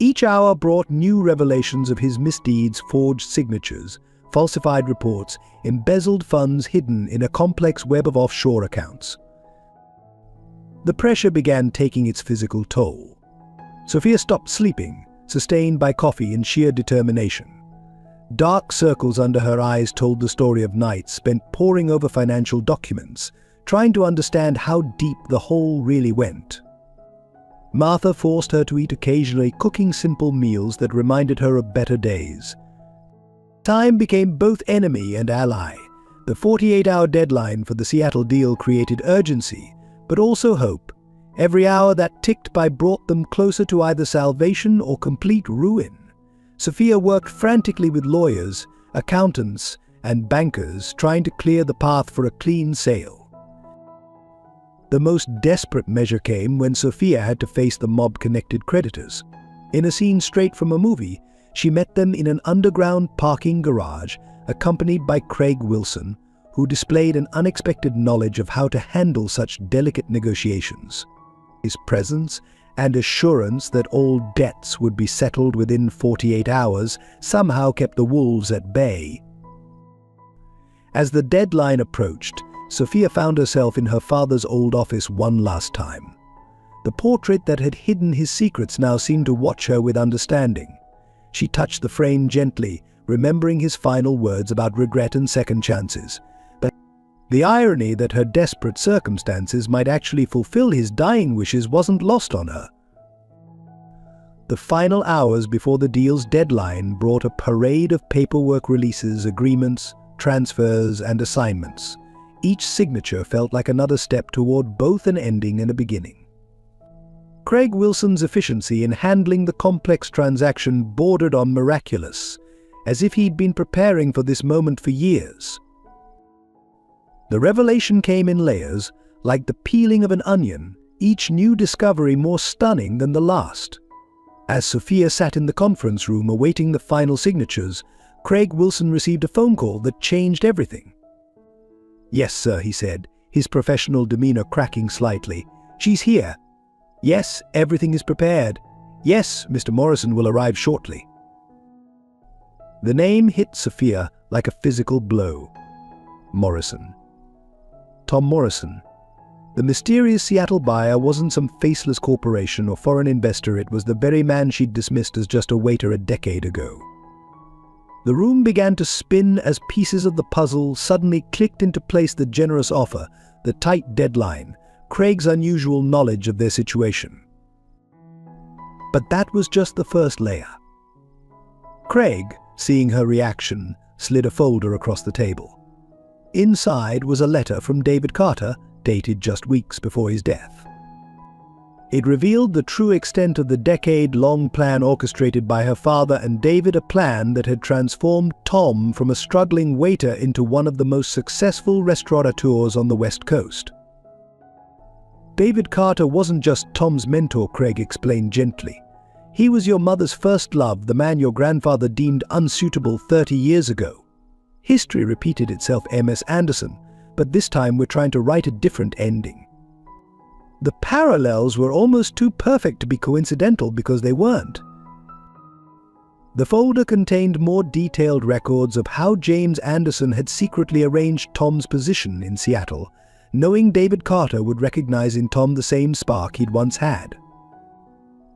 Each hour brought new revelations of his misdeeds: forged signatures, falsified reports, embezzled funds hidden in a complex web of offshore accounts. The pressure began taking its physical toll. Sophia stopped sleeping, sustained by coffee and sheer determination. Dark circles under her eyes told the story of nights spent poring over financial documents, trying to understand how deep the hole really went. Martha forced her to eat occasionally, cooking simple meals that reminded her of better days. Time became both enemy and ally. The 48-hour deadline for the Seattle deal created urgency, but also hope. Every hour that ticked by brought them closer to either salvation or complete ruin. Sophia worked frantically with lawyers, accountants, and bankers, trying to clear the path for a clean sale. The most desperate measure came when Sophia had to face the mob-connected creditors. In a scene straight from a movie, she met them in an underground parking garage, accompanied by Craig Wilson, who displayed an unexpected knowledge of how to handle such delicate negotiations. His presence and assurance that all debts would be settled within 48 hours somehow kept the wolves at bay. As the deadline approached, Sophia found herself in her father's old office one last time. The portrait that had hidden his secrets now seemed to watch her with understanding. She touched the frame gently, remembering his final words about regret and second chances. But the irony that her desperate circumstances might actually fulfill his dying wishes wasn't lost on her. The final hours before the deal's deadline brought a parade of paperwork, releases, agreements, transfers, and assignments. Each signature felt like another step toward both an ending and a beginning. Craig Wilson's efficiency in handling the complex transaction bordered on miraculous, as if he'd been preparing for this moment for years. The revelation came in layers, like the peeling of an onion, each new discovery more stunning than the last. As Sophia sat in the conference room awaiting the final signatures, Craig Wilson received a phone call that changed everything. "Yes, sir," he said, his professional demeanor cracking slightly. "She's here." "Yes, everything is prepared." "Yes, Mr. Morrison will arrive shortly." The name hit Sophia like a physical blow. Morrison. Tom Morrison. The mysterious Seattle buyer wasn't some faceless corporation or foreign investor. It was the very man she'd dismissed as just a waiter a decade ago. The room began to spin as pieces of the puzzle suddenly clicked into place: the generous offer, the tight deadline, Craig's unusual knowledge of their situation. But that was just the first layer. Craig, seeing her reaction, slid a folder across the table. Inside was a letter from David Carter, dated just weeks before his death. It revealed the true extent of the decade-long plan orchestrated by her father and David, a plan that had transformed Tom from a struggling waiter into one of the most successful restaurateurs on the West Coast. David Carter wasn't just Tom's mentor, Craig explained gently. He was your mother's first love, the man your grandfather deemed unsuitable 30 years ago. History repeated itself, Ms. Anderson, but this time we're trying to write a different ending. The parallels were almost too perfect to be coincidental because they weren't. The folder contained more detailed records of how James Anderson had secretly arranged Tom's position in Seattle, knowing David Carter would recognize in Tom the same spark he'd once had.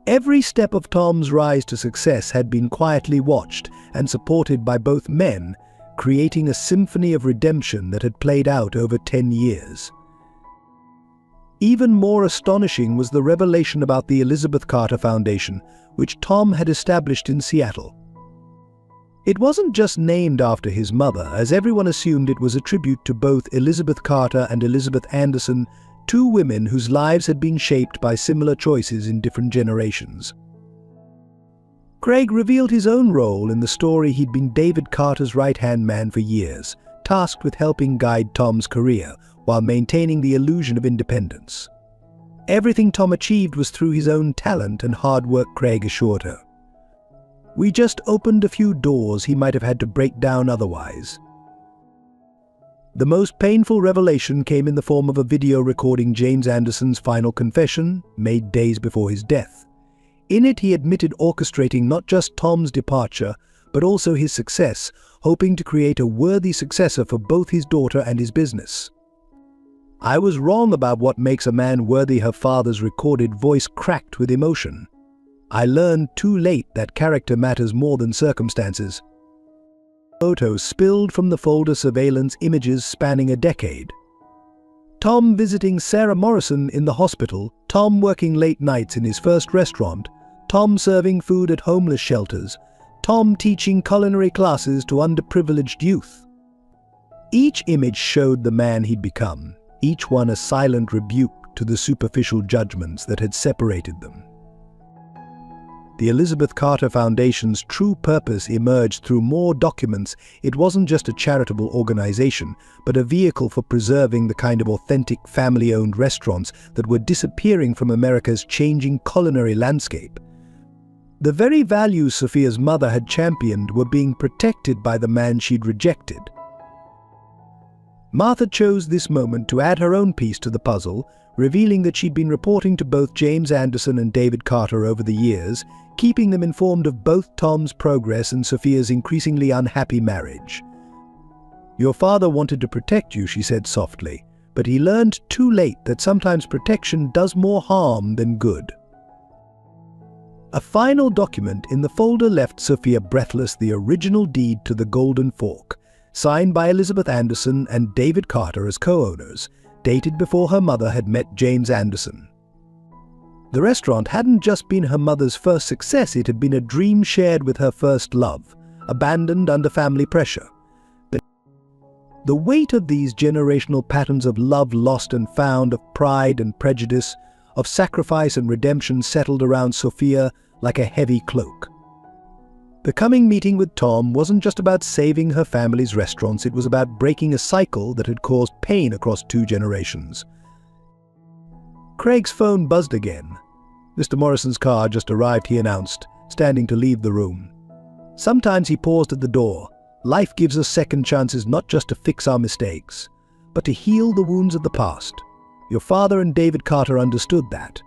Every step of Tom's rise to success had been quietly watched and supported by both men, creating a symphony of redemption that had played out over 10 years. Even more astonishing was the revelation about the Elizabeth Carter Foundation, which Tom had established in Seattle. It wasn't just named after his mother, as everyone assumed it was a tribute to both Elizabeth Carter and Elizabeth Anderson, two women whose lives had been shaped by similar choices in different generations. Craig revealed his own role in the story. He'd been David Carter's right-hand man for years, tasked with helping guide Tom's career while maintaining the illusion of independence. Everything Tom achieved was through his own talent and hard work, Craig assured her. "We just opened a few doors he might have had to break down otherwise." The most painful revelation came in the form of a video recording James Anderson's final confession, made days before his death. In it, he admitted orchestrating not just Tom's departure, but also his success, hoping to create a worthy successor for both his daughter and his business. "I was wrong about what makes a man worthy," her father's recorded voice cracked with emotion. "I learned too late that character matters more than circumstances." Photos spilled from the folder, surveillance images spanning a decade. Tom visiting Sarah Morrison in the hospital, Tom working late nights in his first restaurant, Tom serving food at homeless shelters, Tom teaching culinary classes to underprivileged youth. Each image showed the man he'd become, each one a silent rebuke to the superficial judgments that had separated them. The Elizabeth Carter Foundation's true purpose emerged through more documents. It wasn't just a charitable organization, but a vehicle for preserving the kind of authentic family-owned restaurants that were disappearing from America's changing culinary landscape. The very values Sophia's mother had championed were being protected by the man she'd rejected. Martha chose this moment to add her own piece to the puzzle, revealing that she'd been reporting to both James Anderson and David Carter over the years, keeping them informed of both Tom's progress and Sophia's increasingly unhappy marriage. "Your father wanted to protect you," she said softly, "but he learned too late that sometimes protection does more harm than good." A final document in the folder left Sophia breathless: the original deed to the Golden Fork, signed by Elizabeth Anderson and David Carter as co-owners, dated before her mother had met James Anderson. The restaurant hadn't just been her mother's first success, it had been a dream shared with her first love, abandoned under family pressure. The weight of these generational patterns of love lost and found, of pride and prejudice, of sacrifice and redemption settled around Sophia like a heavy cloak. The coming meeting with Tom wasn't just about saving her family's restaurants, it was about breaking a cycle that had caused pain across 2 generations. Craig's phone buzzed again. Mr. Morrison's car just arrived, he announced, standing to leave the room. Sometimes, he paused at the door, life gives us second chances not just to fix our mistakes, but to heal the wounds of the past. Your father and David Carter understood that.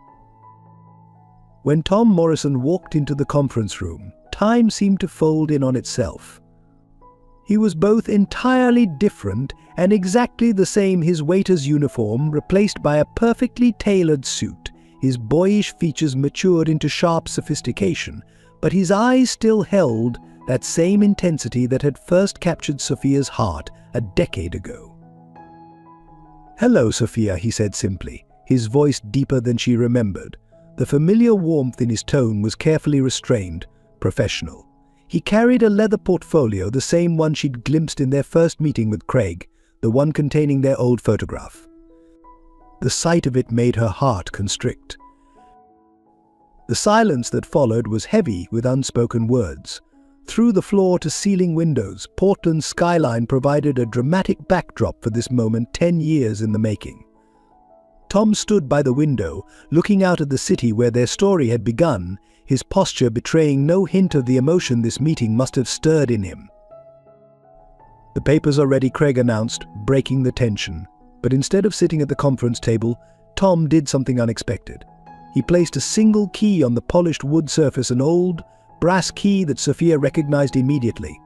When Tom Morrison walked into the conference room, time seemed to fold in on itself. He was both entirely different and exactly the same, his waiter's uniform replaced by a perfectly tailored suit. His boyish features matured into sharp sophistication, but his eyes still held that same intensity that had first captured Sophia's heart a decade ago. "Hello, Sophia," he said simply, his voice deeper than she remembered. The familiar warmth in his tone was carefully restrained, professional. He carried a leather portfolio, the same one she'd glimpsed in their first meeting with Craig, the one containing their old photograph. The sight of it made her heart constrict. The silence that followed was heavy with unspoken words. Through the floor-to-ceiling windows, Portland's skyline provided a dramatic backdrop for this moment 10 years in the making. Tom stood by the window, looking out at the city where their story had begun, his posture betraying no hint of the emotion this meeting must have stirred in him. "The papers are ready," Craig announced, breaking the tension. But instead of sitting at the conference table, Tom did something unexpected. He placed a single key on the polished wood surface, an old, brass key that Sophia recognized immediately.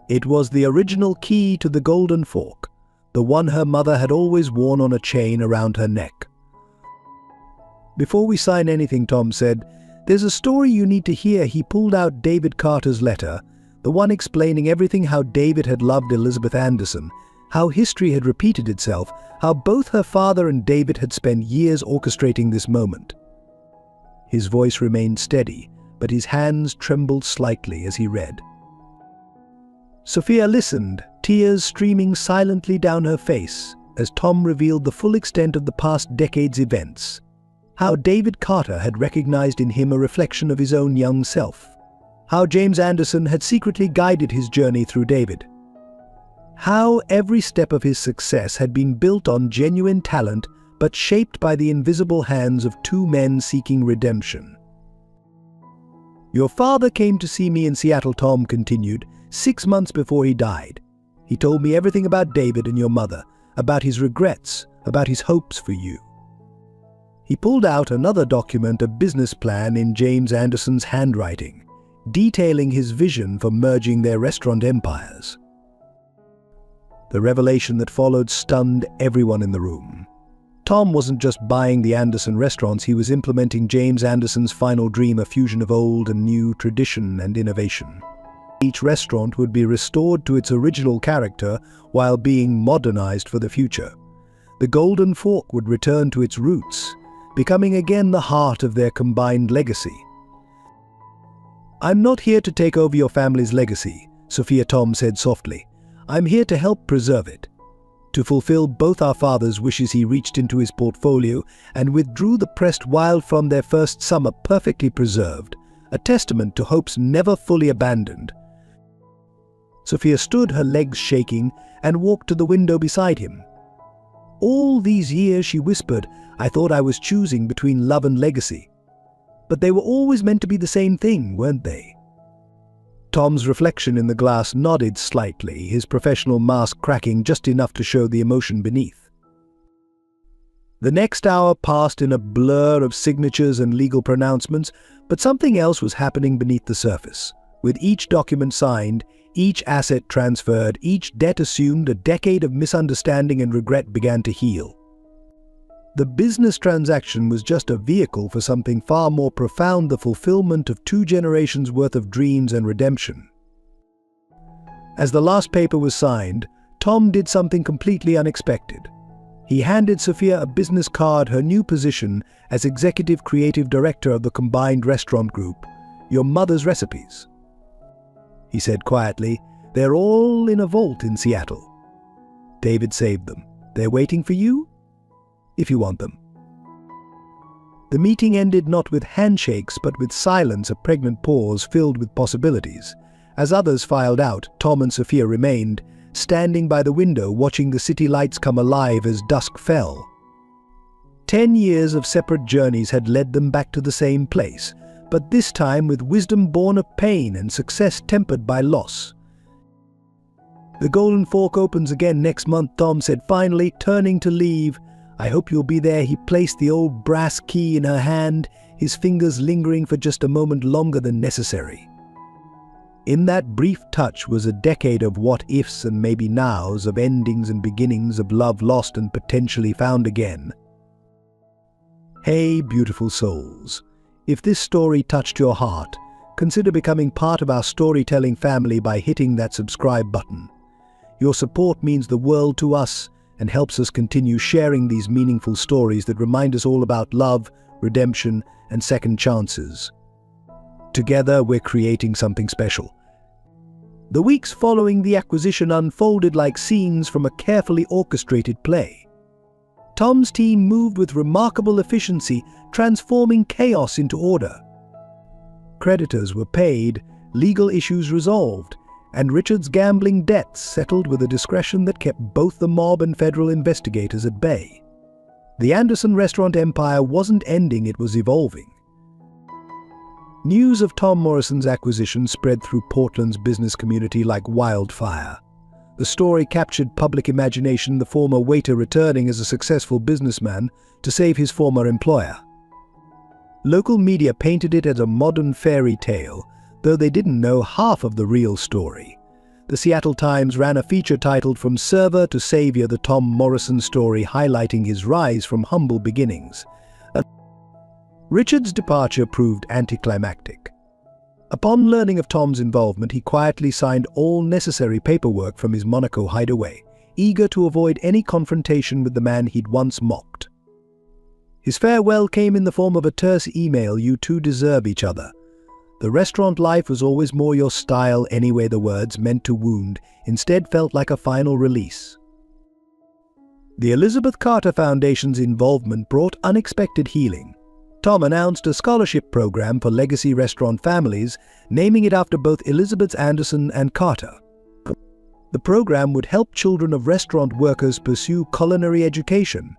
It was the original key to the Golden Fork, the one her mother had always worn on a chain around her neck. "Before we sign anything," Tom said, "there's a story you need to hear." He pulled out David Carter's letter, the one explaining everything: how David had loved Elizabeth Anderson, how history had repeated itself, how both her father and David had spent years orchestrating this moment. His voice remained steady, but his hands trembled slightly as he read. Sophia listened, tears streaming silently down her face, as Tom revealed the full extent of the past decade's events. How David Carter had recognized in him a reflection of his own young self. How James Anderson had secretly guided his journey through David. How every step of his success had been built on genuine talent, but shaped by the invisible hands of 2 men seeking redemption. "Your father came to see me in Seattle," Tom continued, 6 months before he died. "He told me everything about David and your mother, about his regrets, about his hopes for you." He pulled out another document, a business plan in James Anderson's handwriting, detailing his vision for merging their restaurant empires. The revelation that followed stunned everyone in the room. Tom wasn't just buying the Anderson restaurants, he was implementing James Anderson's final dream, a fusion of old and new, tradition and innovation. Each restaurant would be restored to its original character while being modernized for the future. The Golden Fork would return to its roots, becoming again the heart of their combined legacy. "I'm not here to take over your family's legacy," Sophia, Tom said softly. "I'm here to help preserve it." To fulfill both our father's wishes, he reached into his portfolio and withdrew the pressed wild from their first summer, perfectly preserved, a testament to hopes never fully abandoned. Sophia stood, her legs shaking, and walked to the window beside him. "All these years," she whispered, "I thought I was choosing between love and legacy. But they were always meant to be the same thing, weren't they?" Tom's reflection in the glass nodded slightly, his professional mask cracking just enough to show the emotion beneath. The next hour passed in a blur of signatures and legal pronouncements, but something else was happening beneath the surface. With each document signed, each asset transferred, each debt assumed, a decade of misunderstanding and regret began to heal. The business transaction was just a vehicle for something far more profound, the fulfillment of 2 generations' worth of dreams and redemption. As the last paper was signed, Tom did something completely unexpected. He handed Sophia a business card, her new position as Executive Creative Director of the combined restaurant group. "Your mother's recipes," he said quietly. "They're all in a vault in Seattle. David saved them. They're waiting for you, if you want them. The meeting ended not with handshakes but with silence, a pregnant pause filled with possibilities. As others filed out, Tom and Sophia remained, standing by the window watching the city lights come alive as dusk fell. 10 years of separate journeys had led them back to the same place, but this time with wisdom born of pain and success tempered by loss. "The Golden Fork opens again next month," Tom said finally, turning to leave. "I hope you'll be there." He placed the old brass key in her hand, his fingers lingering for just a moment longer than necessary. In that brief touch was a decade of what-ifs and maybe nows, of endings and beginnings, of love lost and potentially found again. Hey, beautiful souls. If this story touched your heart, consider becoming part of our storytelling family by hitting that subscribe button. Your support means the world to us and helps us continue sharing these meaningful stories that remind us all about love, redemption, and second chances. Together, we're creating something special. The weeks following the acquisition unfolded like scenes from a carefully orchestrated play. Tom's team moved with remarkable efficiency, transforming chaos into order. Creditors were paid, legal issues resolved, and Richard's gambling debts settled with a discretion that kept both the mob and federal investigators at bay. The Anderson restaurant empire wasn't ending, it was evolving. News of Tom Morrison's acquisition spread through Portland's business community like wildfire. The story captured public imagination, the former waiter returning as a successful businessman to save his former employer. Local media painted it as a modern fairy tale, though they didn't know half of the real story. The Seattle Times ran a feature titled "From Server to Savior: The Tom Morrison Story," highlighting his rise from humble beginnings. Richard's departure proved anticlimactic. Upon learning of Tom's involvement, he quietly signed all necessary paperwork from his Monaco hideaway, eager to avoid any confrontation with the man he'd once mocked. His farewell came in the form of a terse email: "You two deserve each other. The restaurant life was always more your style anyway." The words, meant to wound, instead felt like a final release. The Elizabeth Carter Foundation's involvement brought unexpected healing. Tom announced a scholarship program for legacy restaurant families, naming it after both Elizabeth Anderson and Carter. The program would help children of restaurant workers pursue culinary education,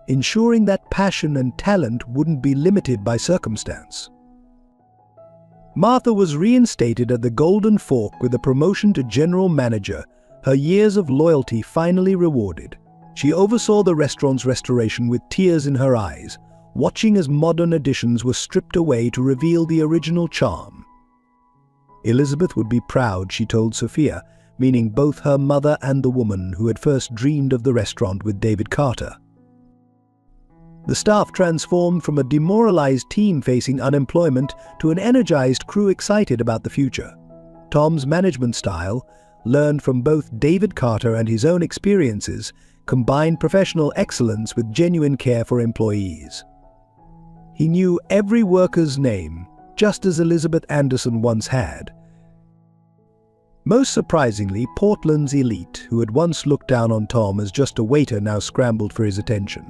ensuring that passion and talent wouldn't be limited by circumstance. Martha was reinstated at the Golden Fork with a promotion to general manager, her years of loyalty finally rewarded. She oversaw the restaurant's restoration with tears in her eyes, watching as modern additions were stripped away to reveal the original charm. Elizabeth would be proud, she told Sophia, meaning both her mother and the woman who had first dreamed of the restaurant with David Carter. The staff transformed from a demoralized team facing unemployment to an energized crew excited about the future. Tom's management style, learned from both David Carter and his own experiences, combined professional excellence with genuine care for employees. He knew every worker's name, just as Elizabeth Anderson once had. Most surprisingly, Portland's elite, who had once looked down on Tom as just a waiter, now scrambled for his attention.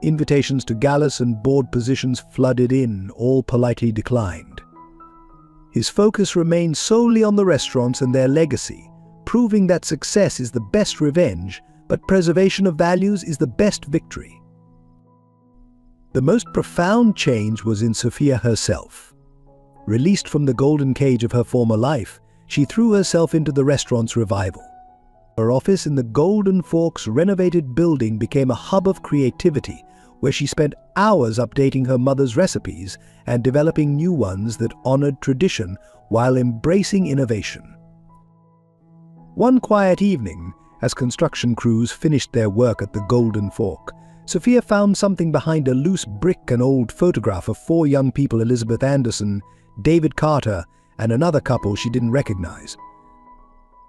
Invitations to galas and board positions flooded in, all politely declined. His focus remained solely on the restaurants and their legacy, proving that success is the best revenge, but preservation of values is the best victory. The most profound change was in Sophia herself. Released from the golden cage of her former life, she threw herself into the restaurant's revival. Her office in the Golden Fork's renovated building became a hub of creativity, where she spent hours updating her mother's recipes and developing new ones that honored tradition while embracing innovation. One quiet evening, as construction crews finished their work at the Golden Fork, Sophia found something behind a loose brick, an old photograph of 4 young people: Elizabeth Anderson, David Carter, and another couple she didn't recognize.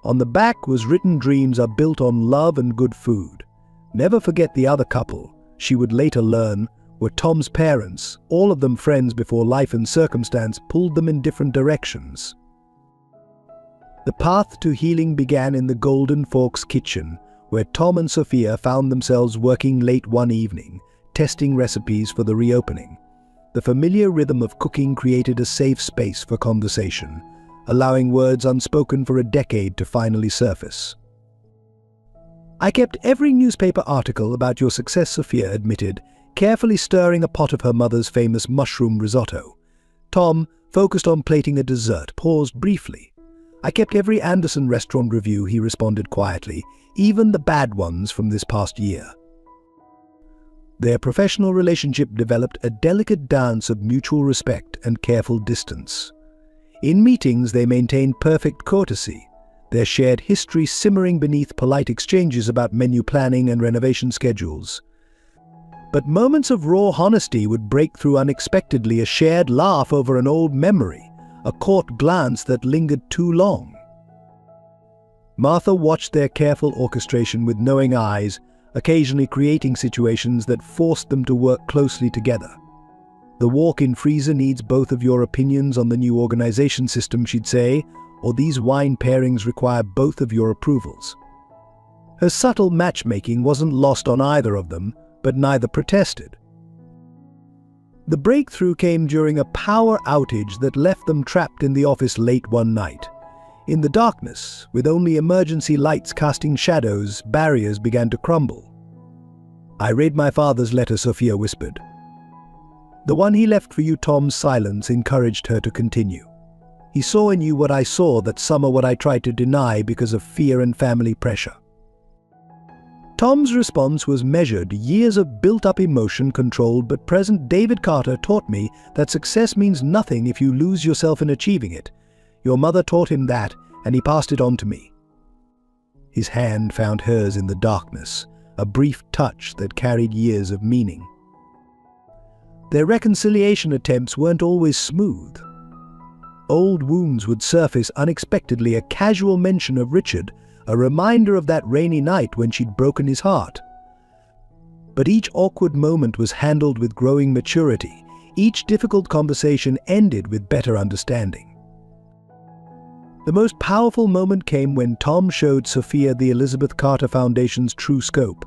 On the back was written, "Dreams are built on love and good food." Never forget the other couple, she would later learn, were Tom's parents, all of them friends before life and circumstance pulled them in different directions. The path to healing began in the Golden Fork's kitchen, where Tom and Sophia found themselves working late one evening, testing recipes for the reopening. The familiar rhythm of cooking created a safe space for conversation, allowing words unspoken for a decade to finally surface. "I kept every newspaper article about your success," Sophia admitted, carefully stirring a pot of her mother's famous mushroom risotto. Tom, focused on plating a dessert, paused briefly. "I kept every Anderson restaurant review," he responded quietly, "even the bad ones from this past year." Their professional relationship developed a delicate dance of mutual respect and careful distance. In meetings, they maintained perfect courtesy, their shared history simmering beneath polite exchanges about menu planning and renovation schedules. But moments of raw honesty would break through unexpectedly, a shared laugh over an old memory, a caught glance that lingered too long. Martha watched their careful orchestration with knowing eyes, occasionally creating situations that forced them to work closely together. "The walk-in freezer needs both of your opinions on the new organization system," she'd say, "or these wine pairings require both of your approvals." Her subtle matchmaking wasn't lost on either of them, but neither protested. The breakthrough came during a power outage that left them trapped in the office late one night. In the darkness, with only emergency lights casting shadows, barriers began to crumble. "I read my father's letter," Sophia whispered. "The one he left for you." Tom's silence encouraged her to continue. "He saw in you what I saw that summer, what I tried to deny because of fear and family pressure." Tom's response was measured, years of built-up emotion controlled but present. "David Carter taught me that success means nothing if you lose yourself in achieving it. Your mother taught him that, and he passed it on to me." His hand found hers in the darkness, a brief touch that carried years of meaning. Their reconciliation attempts weren't always smooth. Old wounds would surface unexpectedly, a casual mention of Richard, a reminder of that rainy night when she'd broken his heart. But each awkward moment was handled with growing maturity. Each difficult conversation ended with better understanding. The most powerful moment came when Tom showed Sophia the Elizabeth Carter Foundation's true scope.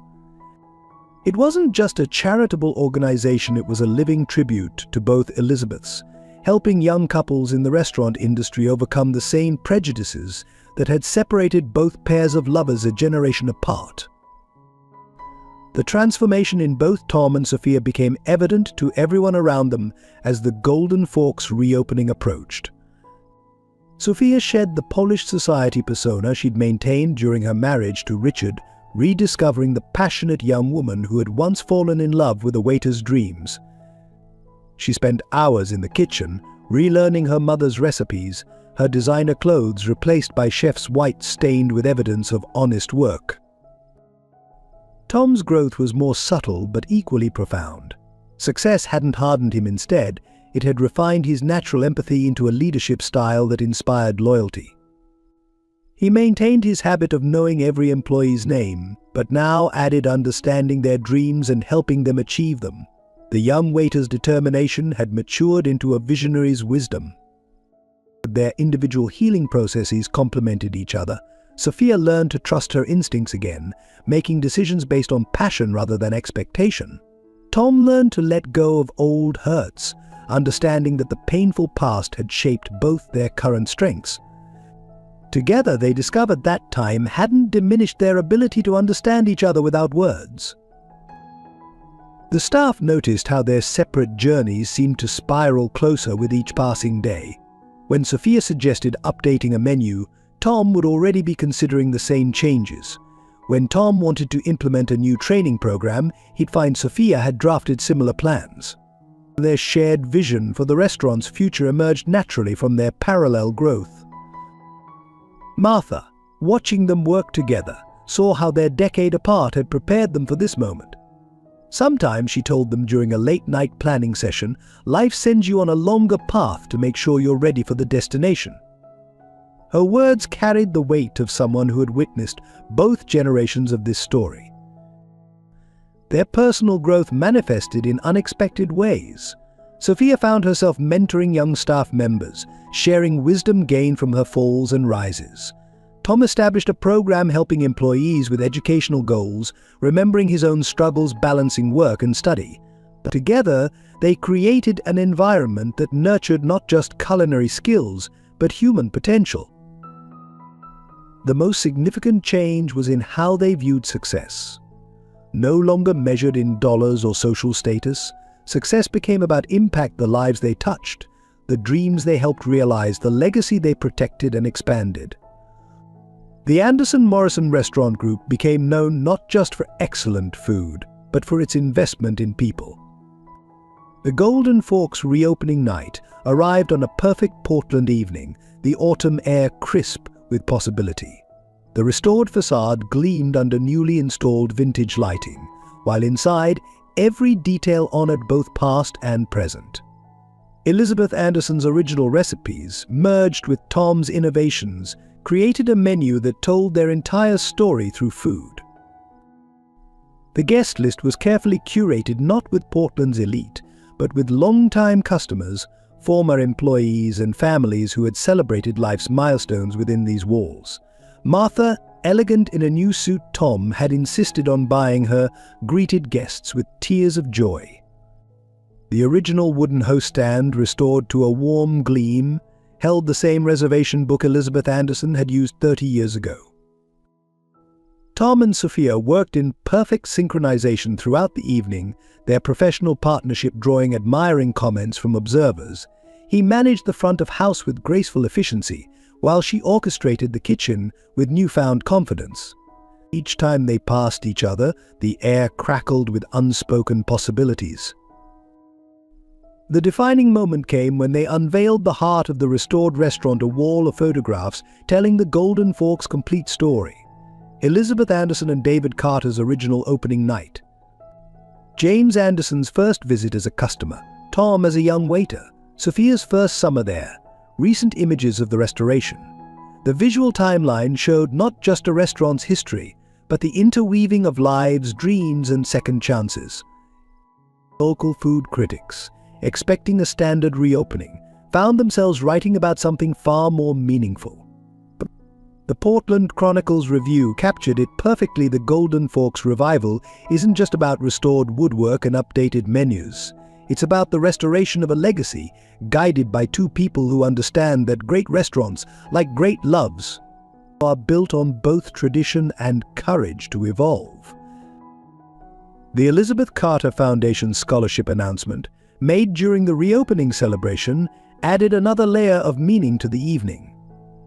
It wasn't just a charitable organization, it was a living tribute to both Elizabeths, helping young couples in the restaurant industry overcome the same prejudices that had separated both pairs of lovers a generation apart. The transformation in both Tom and Sophia became evident to everyone around them as the Golden Forks reopening approached. Sophia shed the polished society persona she'd maintained during her marriage to Richard, rediscovering the passionate young woman who had once fallen in love with a waiter's dreams. She spent hours in the kitchen, relearning her mother's recipes, her designer clothes replaced by chef's whites stained with evidence of honest work. Tom's growth was more subtle but equally profound. Success hadn't hardened him; instead, it had refined his natural empathy into a leadership style that inspired loyalty. He maintained his habit of knowing every employee's name, but now added understanding their dreams and helping them achieve them. The young waiter's determination had matured into a visionary's wisdom. Their individual healing processes complemented each other. Sophia learned to trust her instincts again, making decisions based on passion rather than expectation. Tom learned to let go of old hurts, understanding that the painful past had shaped both their current strengths. Together, they discovered that time hadn't diminished their ability to understand each other without words. The staff noticed how their separate journeys seemed to spiral closer with each passing day. When Sophia suggested updating a menu, Tom would already be considering the same changes. When Tom wanted to implement a new training program, he'd find Sophia had drafted similar plans. Their shared vision for the restaurant's future emerged naturally from their parallel growth. Martha, watching them work together, saw how their decade apart had prepared them for this moment. Sometimes, she told them during a late-night planning session, life sends you on a longer path to make sure you're ready for the destination. Her words carried the weight of someone who had witnessed both generations of this story. Their personal growth manifested in unexpected ways. Sophia found herself mentoring young staff members, sharing wisdom gained from her falls and rises. Tom established a program helping employees with educational goals, remembering his own struggles balancing work and study. Together, they created an environment that nurtured not just culinary skills, but human potential. The most significant change was in how they viewed success. No longer measured in dollars or social status, success became about impact, the lives they touched, the dreams they helped realize, the legacy they protected and expanded. The Anderson Morrison Restaurant Group became known not just for excellent food, but for its investment in people. The Golden Forks reopening night arrived on a perfect Portland evening, the autumn air crisp with possibility. The restored facade gleamed under newly installed vintage lighting, while inside, every detail honored both past and present. Elizabeth Anderson's original recipes, merged with Tom's innovations, created a menu that told their entire story through food. The guest list was carefully curated not with Portland's elite, but with long-time customers, former employees and families who had celebrated life's milestones within these walls. Martha, elegant in a new suit Tom had insisted on buying her, greeted guests with tears of joy. The original wooden host stand, restored to a warm gleam, held the same reservation book Elizabeth Anderson had used 30 years ago. Tom and Sophia worked in perfect synchronization throughout the evening, their professional partnership drawing admiring comments from observers. He managed the front of house with graceful efficiency, while she orchestrated the kitchen with newfound confidence. Each time they passed each other, the air crackled with unspoken possibilities. The defining moment came when they unveiled the heart of the restored restaurant, a wall of photographs telling the Golden Forks' complete story. Elizabeth Anderson and David Carter's original opening night. James Anderson's first visit as a customer, Tom as a young waiter, Sophia's first summer there, recent images of the restoration. The visual timeline showed not just a restaurant's history, but the interweaving of lives, dreams, and second chances. Local food critics, expecting a standard reopening, found themselves writing about something far more meaningful. The Portland Chronicle's review captured it perfectly. The Golden Forks revival isn't just about restored woodwork and updated menus. It's about the restoration of a legacy, guided by two people who understand that great restaurants, like great loves, are built on both tradition and courage to evolve. The Elizabeth Carter Foundation scholarship announcement, made during the reopening celebration, added another layer of meaning to the evening.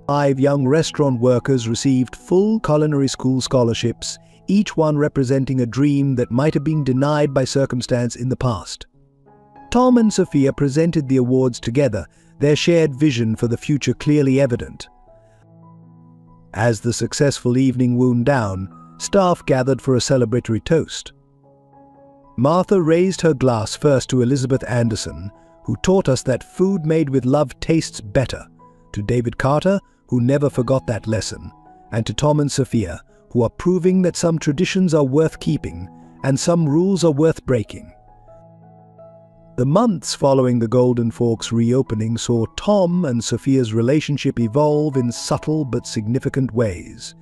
5 young restaurant workers received full culinary school scholarships, each one representing a dream that might have been denied by circumstance in the past. Tom and Sophia presented the awards together, their shared vision for the future clearly evident. As the successful evening wound down, staff gathered for a celebratory toast. Martha raised her glass first to Elizabeth Anderson, who taught us that food made with love tastes better, to David Carter, who never forgot that lesson, and to Tom and Sophia, who are proving that some traditions are worth keeping and some rules are worth breaking. The months following the Golden Forks reopening saw Tom and Sophia's relationship evolve in subtle but significant ways.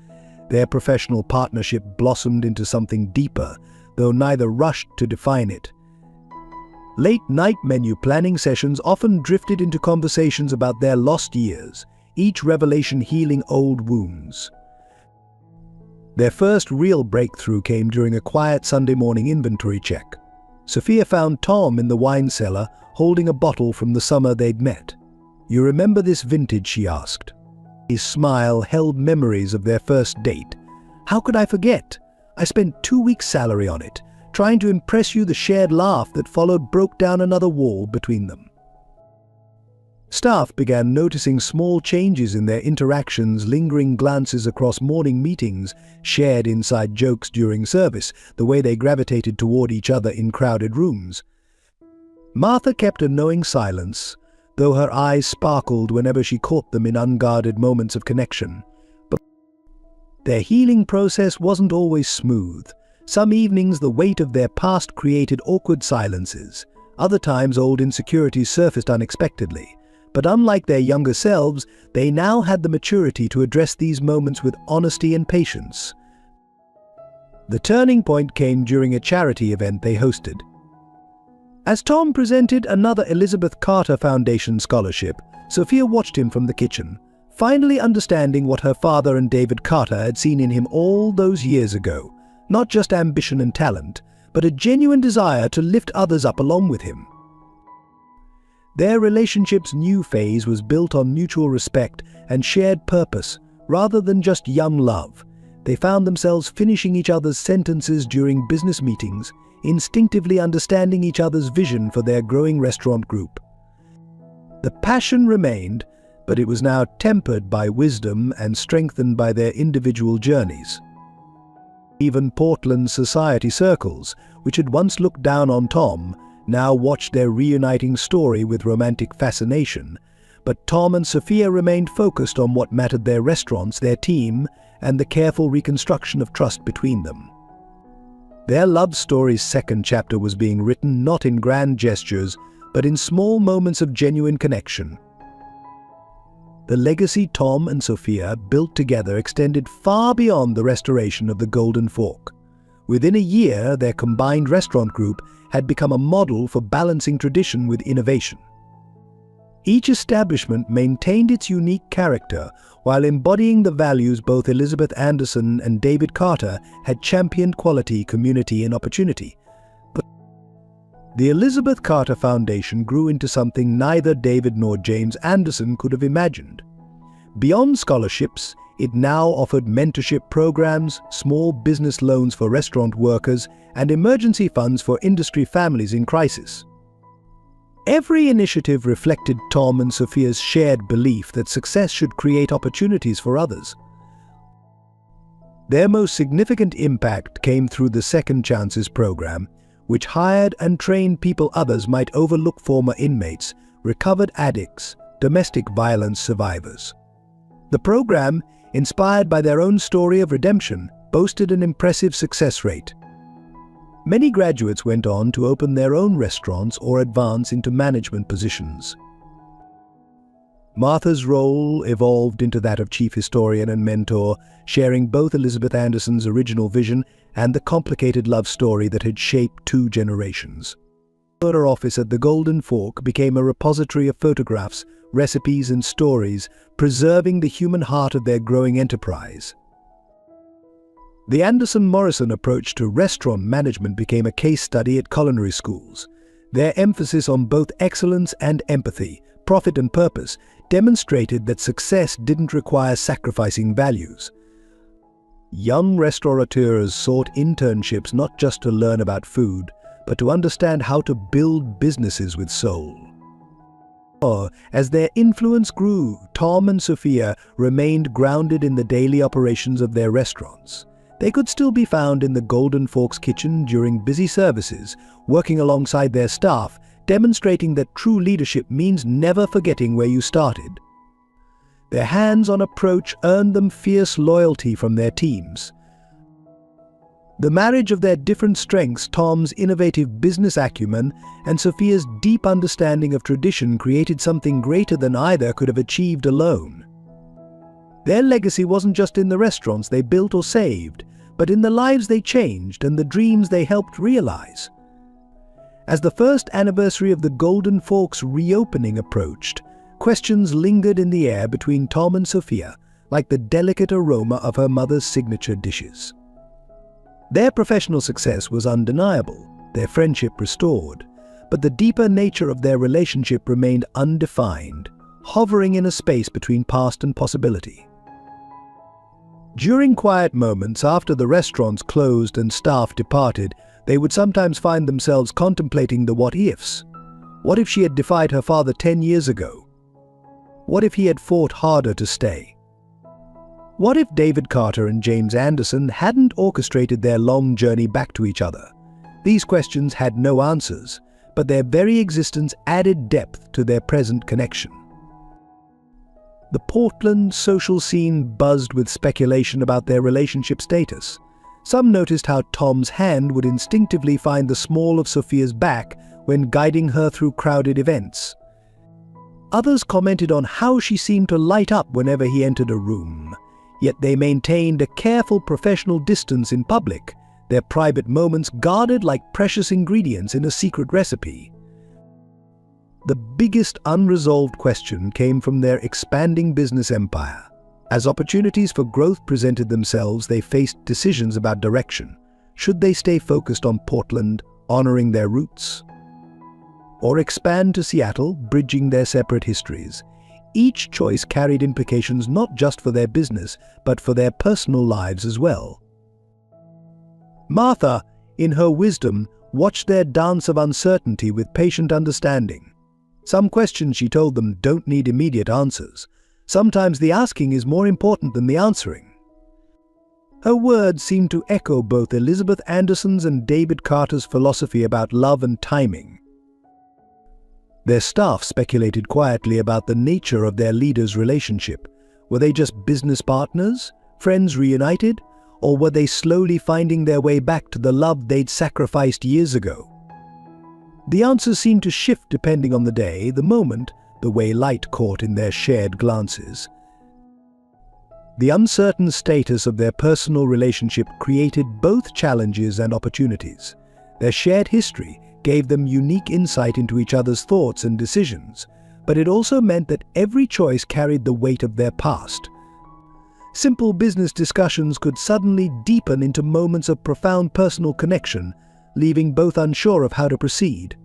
Their professional partnership blossomed into something deeper, though neither rushed to define it. Late-night menu planning sessions often drifted into conversations about their lost years, each revelation healing old wounds. Their first real breakthrough came during a quiet Sunday morning inventory check. Sophia found Tom in the wine cellar, holding a bottle from the summer they'd met. "You remember this vintage?" she asked. His smile held memories of their first date. "How could I forget? I spent 2 weeks' salary on it. Trying to impress you." The shared laugh that followed broke down another wall between them. Staff began noticing small changes in their interactions, lingering glances across morning meetings, shared inside jokes during service, the way they gravitated toward each other in crowded rooms. Martha kept a knowing silence, though her eyes sparkled whenever she caught them in unguarded moments of connection. But their healing process wasn't always smooth. Some evenings the weight of their past created awkward silences. Other times old insecurities surfaced unexpectedly. But unlike their younger selves, they now had the maturity to address these moments with honesty and patience. The turning point came during a charity event they hosted. As Tom presented another Elizabeth Carter Foundation scholarship, Sophia watched him from the kitchen, finally understanding what her father and David Carter had seen in him all those years ago. Not just ambition and talent, but a genuine desire to lift others up along with him. Their relationship's new phase was built on mutual respect and shared purpose, rather than just young love. They found themselves finishing each other's sentences during business meetings, instinctively understanding each other's vision for their growing restaurant group. The passion remained, but it was now tempered by wisdom and strengthened by their individual journeys. Even Portland's society circles, which had once looked down on Tom, now watched their reuniting story with romantic fascination. But Tom and Sophia remained focused on what mattered: their restaurants, their team, and the careful reconstruction of trust between them. Their love story's second chapter was being written not in grand gestures, but in small moments of genuine connection. The legacy Tom and Sophia built together extended far beyond the restoration of the Golden Fork. Within a year, their combined restaurant group had become a model for balancing tradition with innovation. Each establishment maintained its unique character while embodying the values both Elizabeth Anderson and David Carter had championed: quality, community, and opportunity. But the Elizabeth Carter Foundation grew into something neither David nor James Anderson could have imagined. Beyond scholarships, it now offered mentorship programs, small business loans for restaurant workers, and emergency funds for industry families in crisis. Every initiative reflected Tom and Sophia's shared belief that success should create opportunities for others. Their most significant impact came through the Second Chances program, which hired and trained people others might overlook: former inmates, recovered addicts, domestic violence survivors. The program, inspired by their own story of redemption, boasted an impressive success rate. Many graduates went on to open their own restaurants or advance into management positions. Martha's role evolved into that of chief historian and mentor, sharing both Elizabeth Anderson's original vision and the complicated love story that had shaped 2 generations. Her office at the Golden Fork became a repository of photographs, recipes, and stories, preserving the human heart of their growing enterprise. The Anderson-Morrison approach to restaurant management became a case study at culinary schools. Their emphasis on both excellence and empathy, profit and purpose, demonstrated that success didn't require sacrificing values. Young restaurateurs sought internships not just to learn about food, but to understand how to build businesses with soul. As their influence grew, Tom and Sophia remained grounded in the daily operations of their restaurants. They could still be found in the Golden Fork's kitchen during busy services, working alongside their staff, demonstrating that true leadership means never forgetting where you started. Their hands-on approach earned them fierce loyalty from their teams. The marriage of their different strengths, Tom's innovative business acumen and Sophia's deep understanding of tradition, created something greater than either could have achieved alone. Their legacy wasn't just in the restaurants they built or saved, but in the lives they changed and the dreams they helped realize. As the first anniversary of the Golden Fork's reopening approached, questions lingered in the air between Tom and Sophia, like the delicate aroma of her mother's signature dishes. Their professional success was undeniable, their friendship restored, but the deeper nature of their relationship remained undefined, hovering in a space between past and possibility. During quiet moments after the restaurants closed and staff departed, they would sometimes find themselves contemplating the what-ifs. What if she had defied her father 10 years ago? What if he had fought harder to stay? What if David Carter and James Anderson hadn't orchestrated their long journey back to each other? These questions had no answers, but their very existence added depth to their present connection. The Portland social scene buzzed with speculation about their relationship status. Some noticed how Tom's hand would instinctively find the small of Sophia's back when guiding her through crowded events. Others commented on how she seemed to light up whenever he entered a room. Yet they maintained a careful professional distance in public, their private moments guarded like precious ingredients in a secret recipe. The biggest unresolved question came from their expanding business empire. As opportunities for growth presented themselves, they faced decisions about direction. Should they stay focused on Portland, honoring their roots? Or expand to Seattle, bridging their separate histories? Each choice carried implications not just for their business, but for their personal lives as well. Martha, in her wisdom, watched their dance of uncertainty with patient understanding. Some questions, she told them, don't need immediate answers. Sometimes the asking is more important than the answering. Her words seemed to echo both Elizabeth Anderson's and David Carter's philosophy about love and timing. Their staff speculated quietly about the nature of their leaders' relationship. Were they just business partners, friends reunited, or were they slowly finding their way back to the love they'd sacrificed years ago? The answers seemed to shift depending on the day, the moment, the way light caught in their shared glances. The uncertain status of their personal relationship created both challenges and opportunities. Their shared history gave them unique insight into each other's thoughts and decisions, but it also meant that every choice carried the weight of their past. Simple business discussions could suddenly deepen into moments of profound personal connection, leaving both unsure of how to proceed.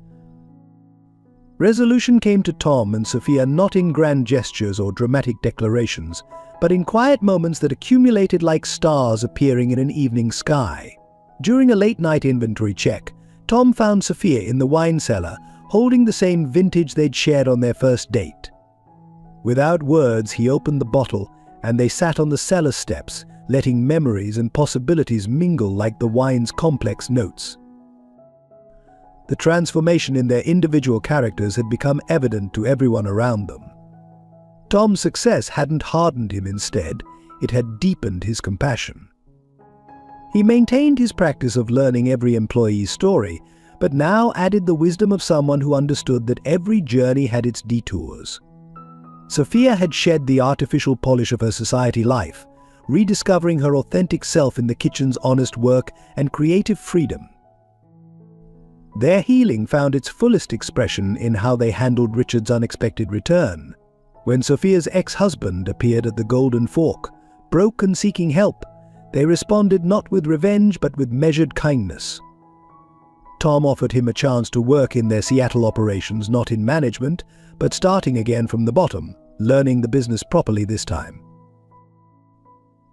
Resolution came to Tom and Sophia not in grand gestures or dramatic declarations, but in quiet moments that accumulated like stars appearing in an evening sky. During a late-night inventory check, Tom found Sophia in the wine cellar, holding the same vintage they'd shared on their first date. Without words, he opened the bottle, and they sat on the cellar steps, letting memories and possibilities mingle like the wine's complex notes. The transformation in their individual characters had become evident to everyone around them. Tom's success hadn't hardened him, instead, it had deepened his compassion. He maintained his practice of learning every employee's story, but now added the wisdom of someone who understood that every journey had its detours. Sophia had shed the artificial polish of her society life, rediscovering her authentic self in the kitchen's honest work and creative freedom. Their healing found its fullest expression in how they handled Richard's unexpected return. When Sophia's ex-husband appeared at the Golden Fork, broken, seeking help, they responded not with revenge but with measured kindness. Tom offered him a chance to work in their Seattle operations, not in management, but starting again from the bottom, learning the business properly this time.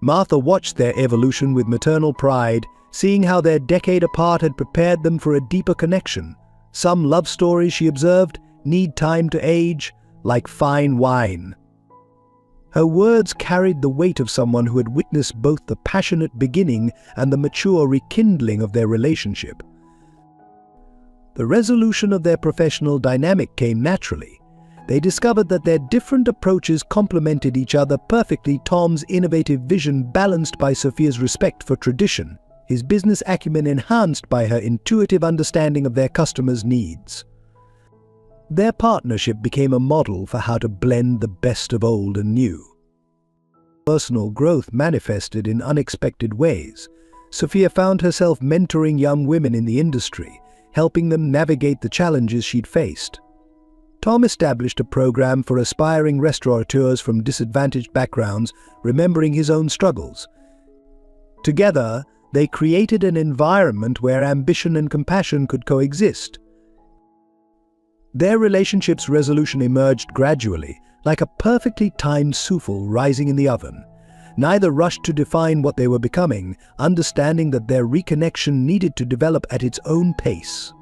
Martha watched their evolution with maternal pride, seeing how their decade apart had prepared them for a deeper connection. Some love stories, she observed, need time to age, like fine wine. Her words carried the weight of someone who had witnessed both the passionate beginning and the mature rekindling of their relationship. The resolution of their professional dynamic came naturally. They discovered that their different approaches complemented each other perfectly. Tom's innovative vision balanced by Sophia's respect for tradition, his business acumen enhanced by her intuitive understanding of their customers' needs. Their partnership became a model for how to blend the best of old and new. Personal growth manifested in unexpected ways. Sophia found herself mentoring young women in the industry, helping them navigate the challenges she'd faced. Tom established a program for aspiring restaurateurs from disadvantaged backgrounds, remembering his own struggles. Together, they created an environment where ambition and compassion could coexist. Their relationship's resolution emerged gradually, like a perfectly timed souffle rising in the oven. Neither rushed to define what they were becoming, understanding that their reconnection needed to develop at its own pace.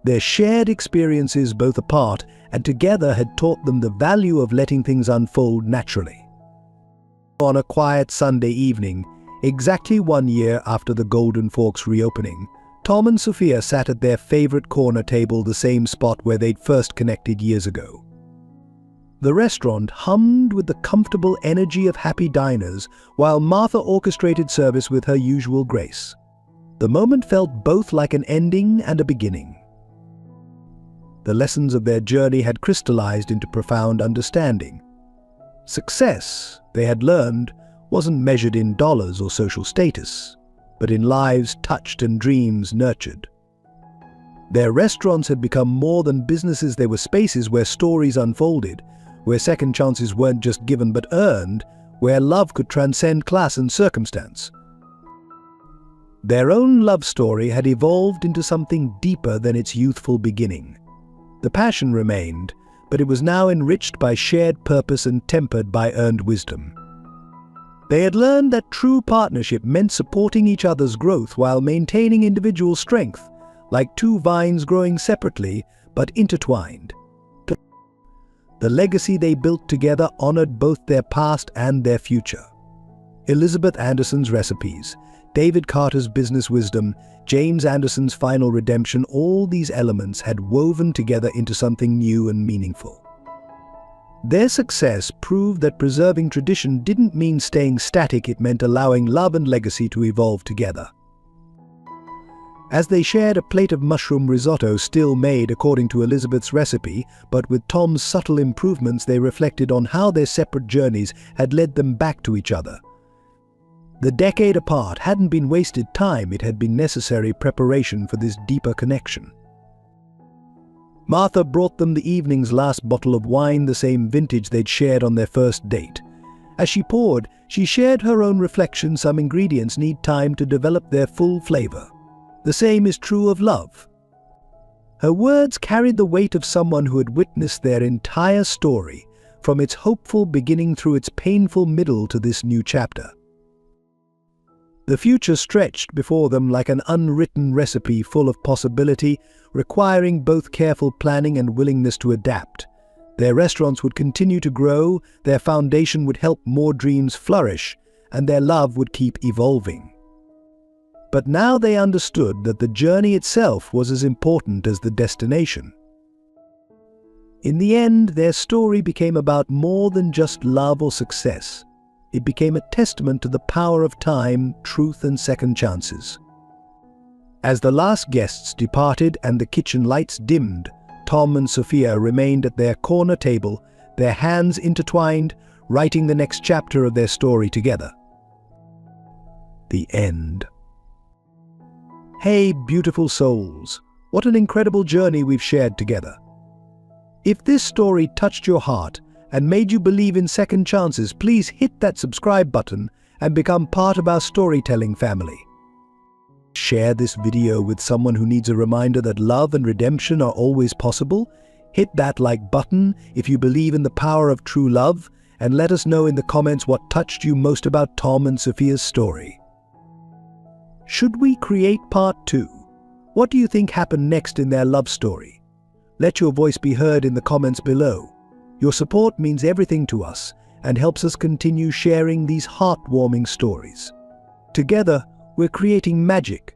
Their shared experiences, both apart and together, had taught them the value of letting things unfold naturally. On a quiet Sunday evening, exactly 1 year after the Golden Fork's reopening, Tom and Sophia sat at their favorite corner table, the same spot where they'd first connected years ago. The restaurant hummed with the comfortable energy of happy diners, while Martha orchestrated service with her usual grace. The moment felt both like an ending and a beginning. The lessons of their journey had crystallized into profound understanding. Success, they had learned, wasn't measured in dollars or social status, but in lives touched and dreams nurtured. Their restaurants had become more than businesses. They were spaces where stories unfolded, where second chances weren't just given but earned, where love could transcend class and circumstance. Their own love story had evolved into something deeper than its youthful beginning. The passion remained, but it was now enriched by shared purpose and tempered by earned wisdom. They had learned that true partnership meant supporting each other's growth while maintaining individual strength, like two vines growing separately but intertwined. The legacy they built together honored both their past and their future. Elizabeth Anderson's recipes, David Carter's business wisdom, James Anderson's final redemption, all these elements had woven together into something new and meaningful. Their success proved that preserving tradition didn't mean staying static, it meant allowing love and legacy to evolve together. As they shared a plate of mushroom risotto still made according to Elizabeth's recipe, but with Tom's subtle improvements, they reflected on how their separate journeys had led them back to each other. The decade apart hadn't been wasted time, it had been necessary preparation for this deeper connection. Martha brought them the evening's last bottle of wine, the same vintage they'd shared on their first date. As she poured, she shared her own reflection. Some ingredients need time to develop their full flavor. The same is true of love. Her words carried the weight of someone who had witnessed their entire story, from its hopeful beginning through its painful middle to this new chapter. The future stretched before them like an unwritten recipe full of possibility, requiring both careful planning and willingness to adapt. Their restaurants would continue to grow, their foundation would help more dreams flourish, and their love would keep evolving. But now they understood that the journey itself was as important as the destination. In the end, their story became about more than just love or success. It became a testament to the power of time, truth, and second chances. As the last guests departed and the kitchen lights dimmed, Tom and Sophia remained at their corner table, their hands intertwined, writing the next chapter of their story together. The end. Hey, beautiful souls, what an incredible journey we've shared together. If this story touched your heart and made you believe in second chances, please hit that subscribe button and become part of our storytelling family. Share this video with someone who needs a reminder that love and redemption are always possible. Hit that like button if you believe in the power of true love, and let us know in the comments what touched you most about Tom and Sophia's story. Should we create part 2? What do you think happened next in their love story? Let your voice be heard in the comments below. Your support means everything to us and helps us continue sharing these heartwarming stories. Together, we're creating magic,